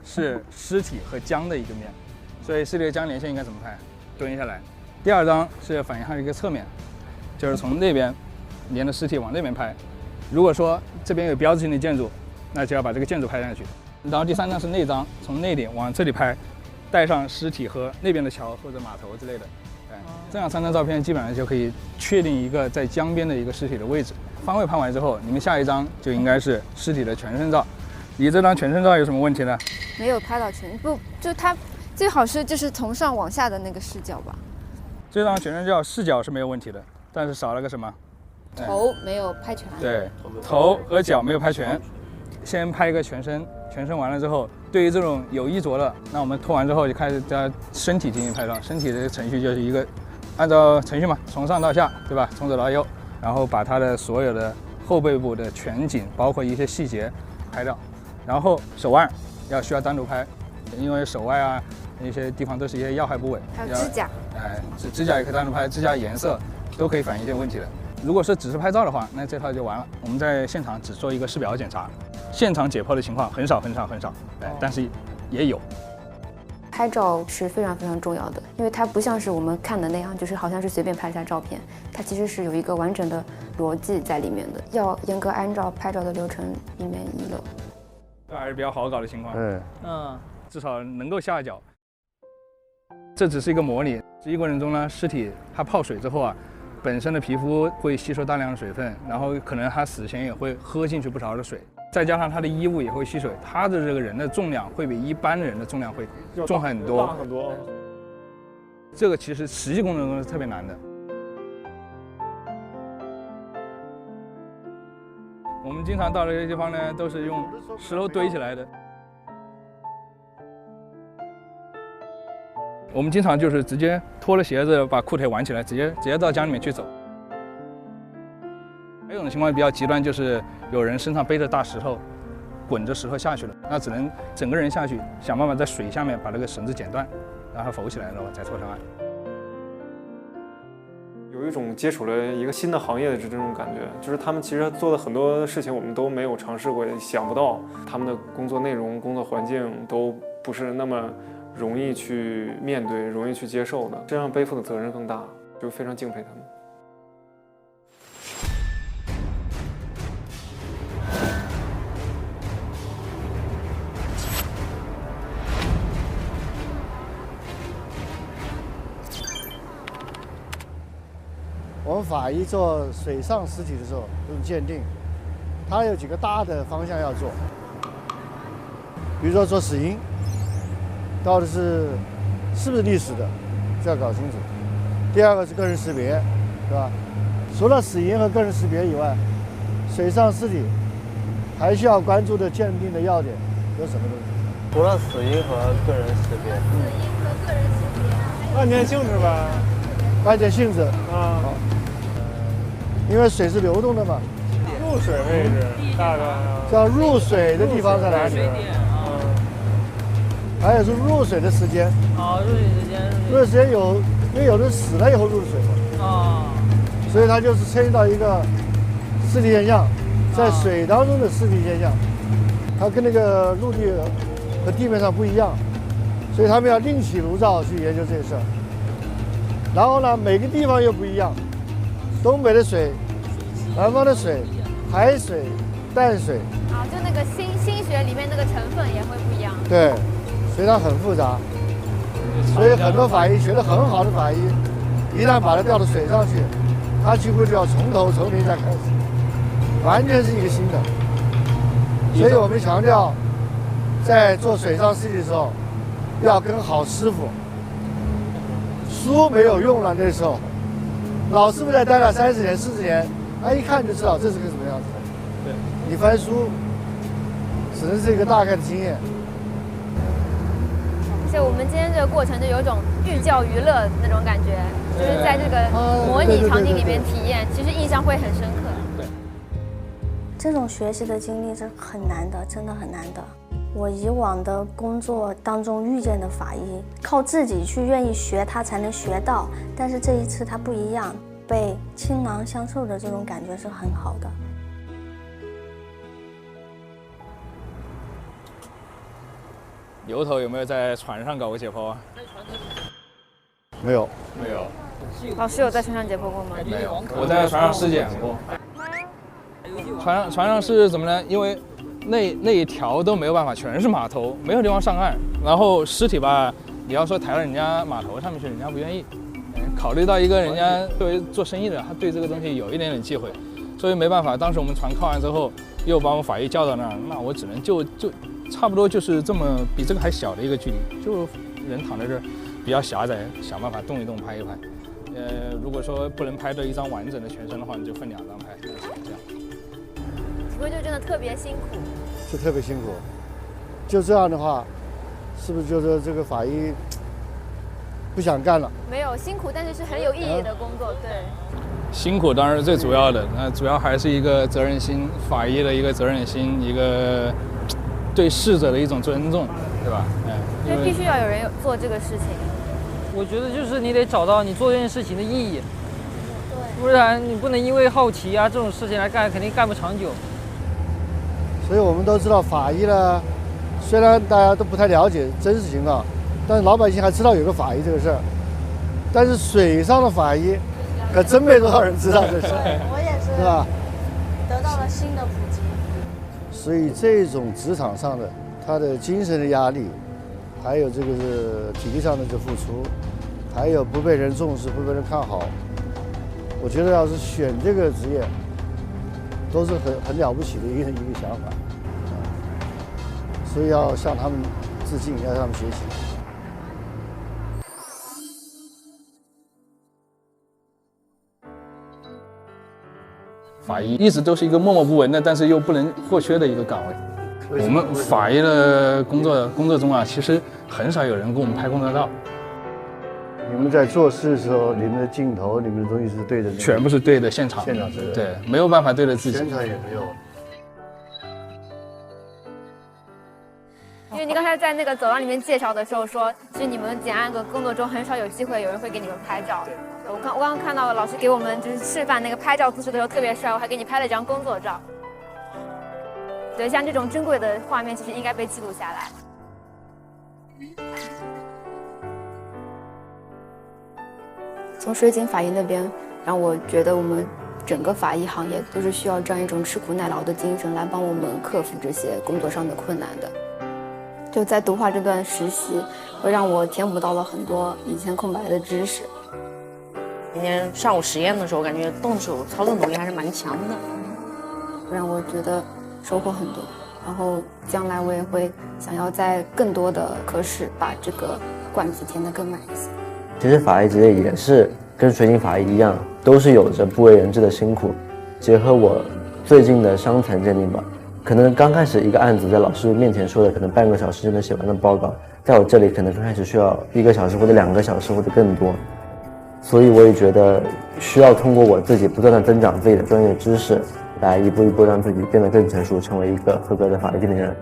是尸体和江的一个面，所以尸体和江连线应该怎么拍？蹲下来。第2张是反映它的一个侧面，就是从那边连着尸体往那边拍。如果说这边有标志性的建筑，那就要把这个建筑拍上去。然后第3张是内张，从内顶往这里拍，带上尸体和那边的桥或者码头之类的。这样3张照片基本上就可以确定一个在江边的一个尸体的位置。方位拍完之后，你们下一张就应该是尸体的全身照。你这张全身照有什么问题呢？没有拍到全，不，就它最好是就是从上往下的那个视角吧。这张全身照视角是没有问题的，但是少了个什么？头没有拍全。对，头和脚没有拍全。先拍一个全身，全身完了之后，对于这种有衣着的，那我们脱完之后就开始在身体进行拍照。身体的程序就是一个按照程序嘛，从上到下，对吧？从左到右，然后把他的所有的后背部的全景，包括一些细节拍掉。然后手腕需要单独拍，因为手腕啊那些地方都是一些要害部位。还有指甲，指甲也可以单独拍，指甲颜色都可以反映一些问题的。如果是只是拍照的话，那这套就完了。我们在现场只做一个尸表检查，现场解剖的情况很少，但是也有。拍照是非常非常重要的，因为它不像是我们看的那样，就是好像是随便拍一下照片，它其实是有一个完整的逻辑在里面的，要严格按照拍照的流程一面一漏。这还是比较好搞的情况，至少能够下脚。这只是一个模拟，实际过程中呢，尸体它泡水之后啊，本身的皮肤会吸收大量的水分，然后可能他死前也会喝进去不少的水，再加上他的衣物也会吸水，他的这个人的重量会比一般人的重量会重很多。大很多。这个其实实际工作中是特别难的。我们经常到的这些地方呢，都是用石头堆起来的。我们经常就是直接脱了鞋子，把裤腿挽起来，直接到江里面去走。还有一种情况比较极端，就是有人身上背着大石头，滚着石头下去了，那只能整个人下去，想办法在水下面把这个绳子剪断，让它浮起来，然后再拖上岸。有一种接触了一个新的行业的这种感觉，就是他们其实做的很多事情我们都没有尝试过，也想不到他们的工作内容、工作环境都不是那么容易去面对、容易去接受的，这样背负的责任更大，就非常敬佩他们。我们法医做水上尸体的时候，这种鉴定，它有几个大的方向要做，比如说做死因，到底是不是溺死的，这要搞清楚。第二个是个人识别，是吧？除了死因和个人识别以外，水上尸体还需要关注的鉴定的要点有什么东西？除了死因和个人识别，案件性质吧，案件性质啊，因为水是流动的嘛。入水位置大概叫入水的地方在哪里？还有是入水的时间。入水时间。入水时间因为有人死了以后入的水嘛。所以它就是牵涉到一个尸体现象，在水当中的尸体现象，它跟那个陆地和地面上不一样，所以他们要另起炉灶去研究这个事儿。然后呢，每个地方又不一样，东北的水，南方的水，海水、淡水。就那个心学里面那个成分也会不一样。对，所以它很复杂。所以很多法医学得很好的法医，一旦把它调到水上去，他几乎就要从零再开始，完全是一个新的。所以我们强调，在做水上尸体的时候，要跟好师傅。书没有用了，那时候，老师傅在待了30年、40年，他一看就知道这是个什么样子的。对，你翻书，只能是一个大概的经验。而且我们今天这个过程就有一种寓教于乐那种感觉，就是在这个模拟场景里面体验，其实印象会很深刻。对，这种学习的经历是很难的，真的很难的。我以往的工作当中遇见的法医，靠自己去愿意学，他才能学到。但是这一次他不一样，被倾囊相授的这种感觉是很好的。牛头有没有在船上搞过解剖啊？没有。没有。老师有在船上解剖过吗？没有，我在船上尸检过。船上是怎么呢？因为那一条都没有办法，全是码头，没有地方上岸。然后尸体吧，你要说抬到人家码头上面去，人家不愿意。考虑到一个人家作为做生意的，他对这个东西有一点点忌讳，所以没办法。当时我们船靠岸之后，又把我们法医叫到那儿，那我只能就差不多就是这么比这个还小的一个距离，就人躺在这儿比较狭窄，想办法动一动拍一拍。如果说不能拍到一张完整的全身的话，你就分2张拍，这样。体会就真的特别辛苦，就特别辛苦。就这样的话，是不是就是这个法医不想干了？没有辛苦，但是是很有意义的工作，对。辛苦当然是最主要的，那主要还是一个责任心，法医的一个责任心，一个对逝者的一种尊重，对吧？因为必须要有人做这个事情。我觉得就是你得找到你做这件事情的意义，不然你不能因为好奇啊这种事情来干，肯定干不长久。所以我们都知道法医呢，虽然大家都不太了解真实情况，但是老百姓还知道有个法医这个事儿。但是水上的法医，可真没多少人知道这事儿，我也是，是吧？得到了新的普及。所以这种职场上的他的精神的压力，还有这个是体力上的这付出，还有不被人重视、不被人看好，我觉得要是选这个职业，都是很了不起的一个想法，所以要向他们致敬，要向他们学习。法医一直都是一个默默无闻的，但是又不能或缺的一个岗位。我们法医的工作中啊，其实很少有人给我们拍工作照。你们在做事的时候，你们的镜头、你们的东西是对着，全部是对着现场，对，没有办法对着自己。现场也没有。因为你刚才在那个走廊里面介绍的时候说，其实你们检案的工作中很少有机会有人会给你们拍照。我刚刚看到老师给我们就是示范那个拍照姿势的时候特别帅，我还给你拍了一张工作照。对，像这种珍贵的画面，其实应该被记录下来。从水警法医那边，让我觉得我们整个法医行业都是需要这样一种吃苦耐劳的精神来帮我们克服这些工作上的困难的。就在毒化这段实习，会让我填补到了很多以前空白的知识。今天上午实验的时候，我感觉动手操作能力还是蛮强的，让我觉得收获很多。然后将来我也会想要在更多的科室把这个罐子填得更满一些。其实法医职业也是跟水警法医一样，都是有着不为人知的辛苦。结合我最近的伤残鉴定吧，可能刚开始一个案子在老师面前说的可能半个小时就能写完的报告，在我这里可能刚开始需要1个小时或者2个小时或者更多。所以我也觉得需要通过我自己不断的增长自己的专业知识，来一步一步让自己变得更成熟，成为一个合格的法医鉴定人。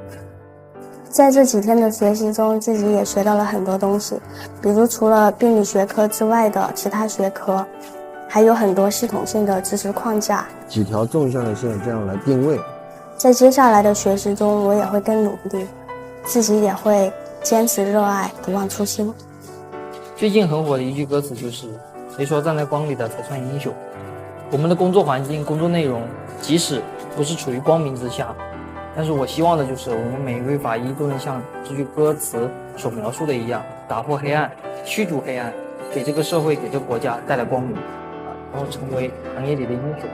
在这几天的学习中，自己也学到了很多东西，比如除了病理学科之外的其他学科，还有很多系统性的知识框架，几条纵向的线这样来定位。在接下来的学习中，我也会更努力，自己也会坚持热爱，不忘初心。最近很火的一句歌词就是“谁说站在光里的才算英雄”。我们的工作环境、工作内容，即使不是处于光明之下，但是我希望的就是我们每一位法医都能像这句歌词所描述的一样，打破黑暗，驱逐黑暗，给这个社会、给这个国家带来光明，然后成为行业里的英雄。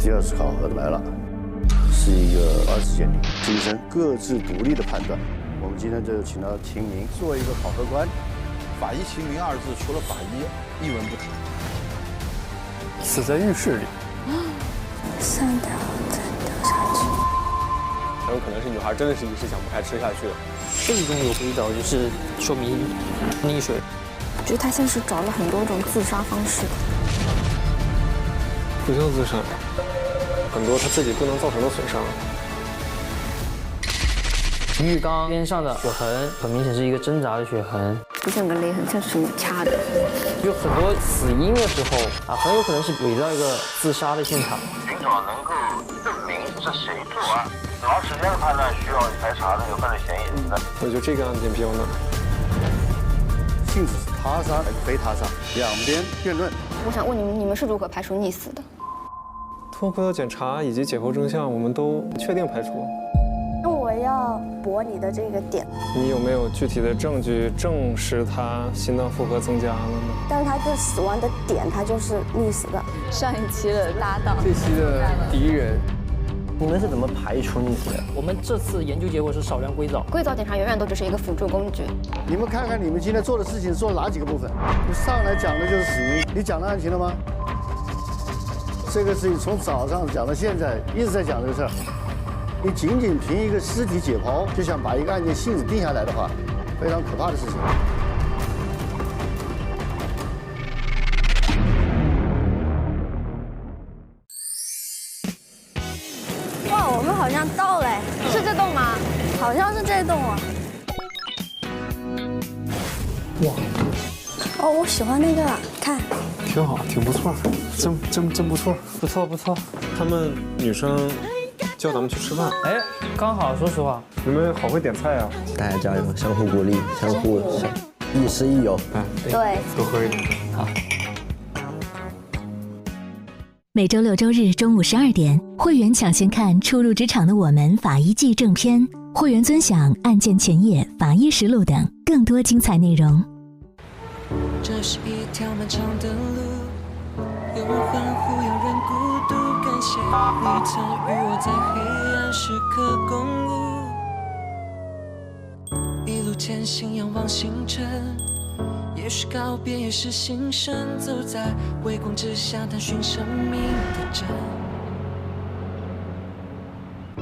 第二次考核来了，是一个2次鉴定，精神各自独立的判断。我们今天就请到秦明做一个考核官。法医秦明2字除了法医一文不提。死在浴室里。上吊再掉下去。很有可能是女孩真的是一时想不开吃下去了。这里中有回找就是说明溺水。我觉得他像是找了很多种自杀方式。不像自杀，很多他自己不能造成的损伤。浴缸边上的血痕很明显是一个挣扎的血痕，不像个勒痕，像是你掐的。有很多死因的时候啊，很有可能是伪造一个自杀的现场。寻找能够证明是谁作案，死亡时间的判断需要排查那个犯罪嫌疑人的。我觉得这个案件比较难。性质是他杀还是非他杀，两边辩论。我想问你们是如何排除溺死的？通过检查以及解剖真相，我们都确定排除。那我要驳你的这个点。你有没有具体的证据证实他心脏负荷增加了呢？但是他这死亡的点，他就是溺死的。上一期的搭档，这期的敌人。你们是怎么排除溺死的？我们这次研究结果是少量硅藻，硅藻检查永远都只是一个辅助工具。你们看看你们今天做的事情做了哪几个部分？你上来讲的就是死因，你讲的案情了吗？这个事情从早上讲到现在，一直在讲这个事儿。你仅仅凭一个尸体解剖就想把一个案件性质定下来的话，非常可怕的事情。哇，我们好像到了，是这栋吗？好像是这栋啊。哇！哦，我喜欢那个，看。挺好，挺不错，真不错，不错不错。他们女生叫咱们去吃饭，哎，刚好，说实话，你们好会点菜啊！大家加油，相互鼓励，相互亦师亦友。对，多喝一点。好。每周六周日中午12点，会员抢先看初入职场的我们法医季正片，会员尊享案件前夜、法医实录等更多精彩内容。这是一条漫长的路，有人欢呼，有人孤独。感谢你曾与我在黑暗时刻共舞，一路前行，仰望星辰。也许告别，也是新生，走在微光之下，探寻生命的真。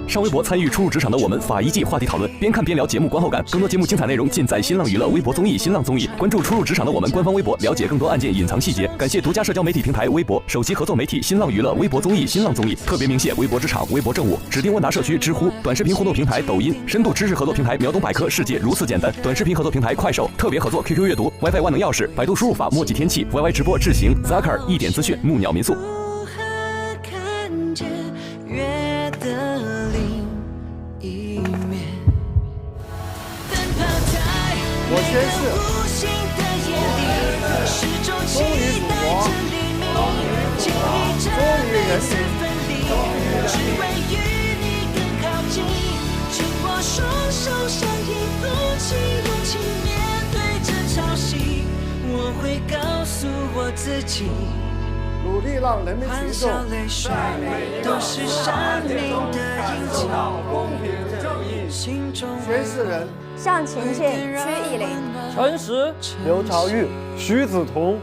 上微博参与初入职场的我们法医季话题讨论，边看边聊节目观后感。更多节目精彩内容尽在新浪娱乐微博综艺、新浪综艺。关注初入职场的我们官方微博，了解更多案件隐藏细节。感谢独家社交媒体平台微博首席合作媒体新浪娱乐微博综艺、新浪综艺，特别鸣谢微博职场、微博政务指定问答社区知乎，短视频互动平台抖音，深度知识合作平台秒懂百科，世界如此简单。短视频合作平台快手，特别合作 QQ 阅读 ，WiFi 万能钥匙，百度输入法墨迹天气 ，YY 直播智行 ，Zakar 一点资讯，木鸟民宿。我宣誓，忠于祖国，忠于人民。只为与你更靠近，紧握双手相依，鼓起勇气面对这潮汐。我会告诉我自己，努力让人民群众泪水都是生命的印记。宣誓人。向晴晴、屈意林、陈实、刘朝玉、徐子彤、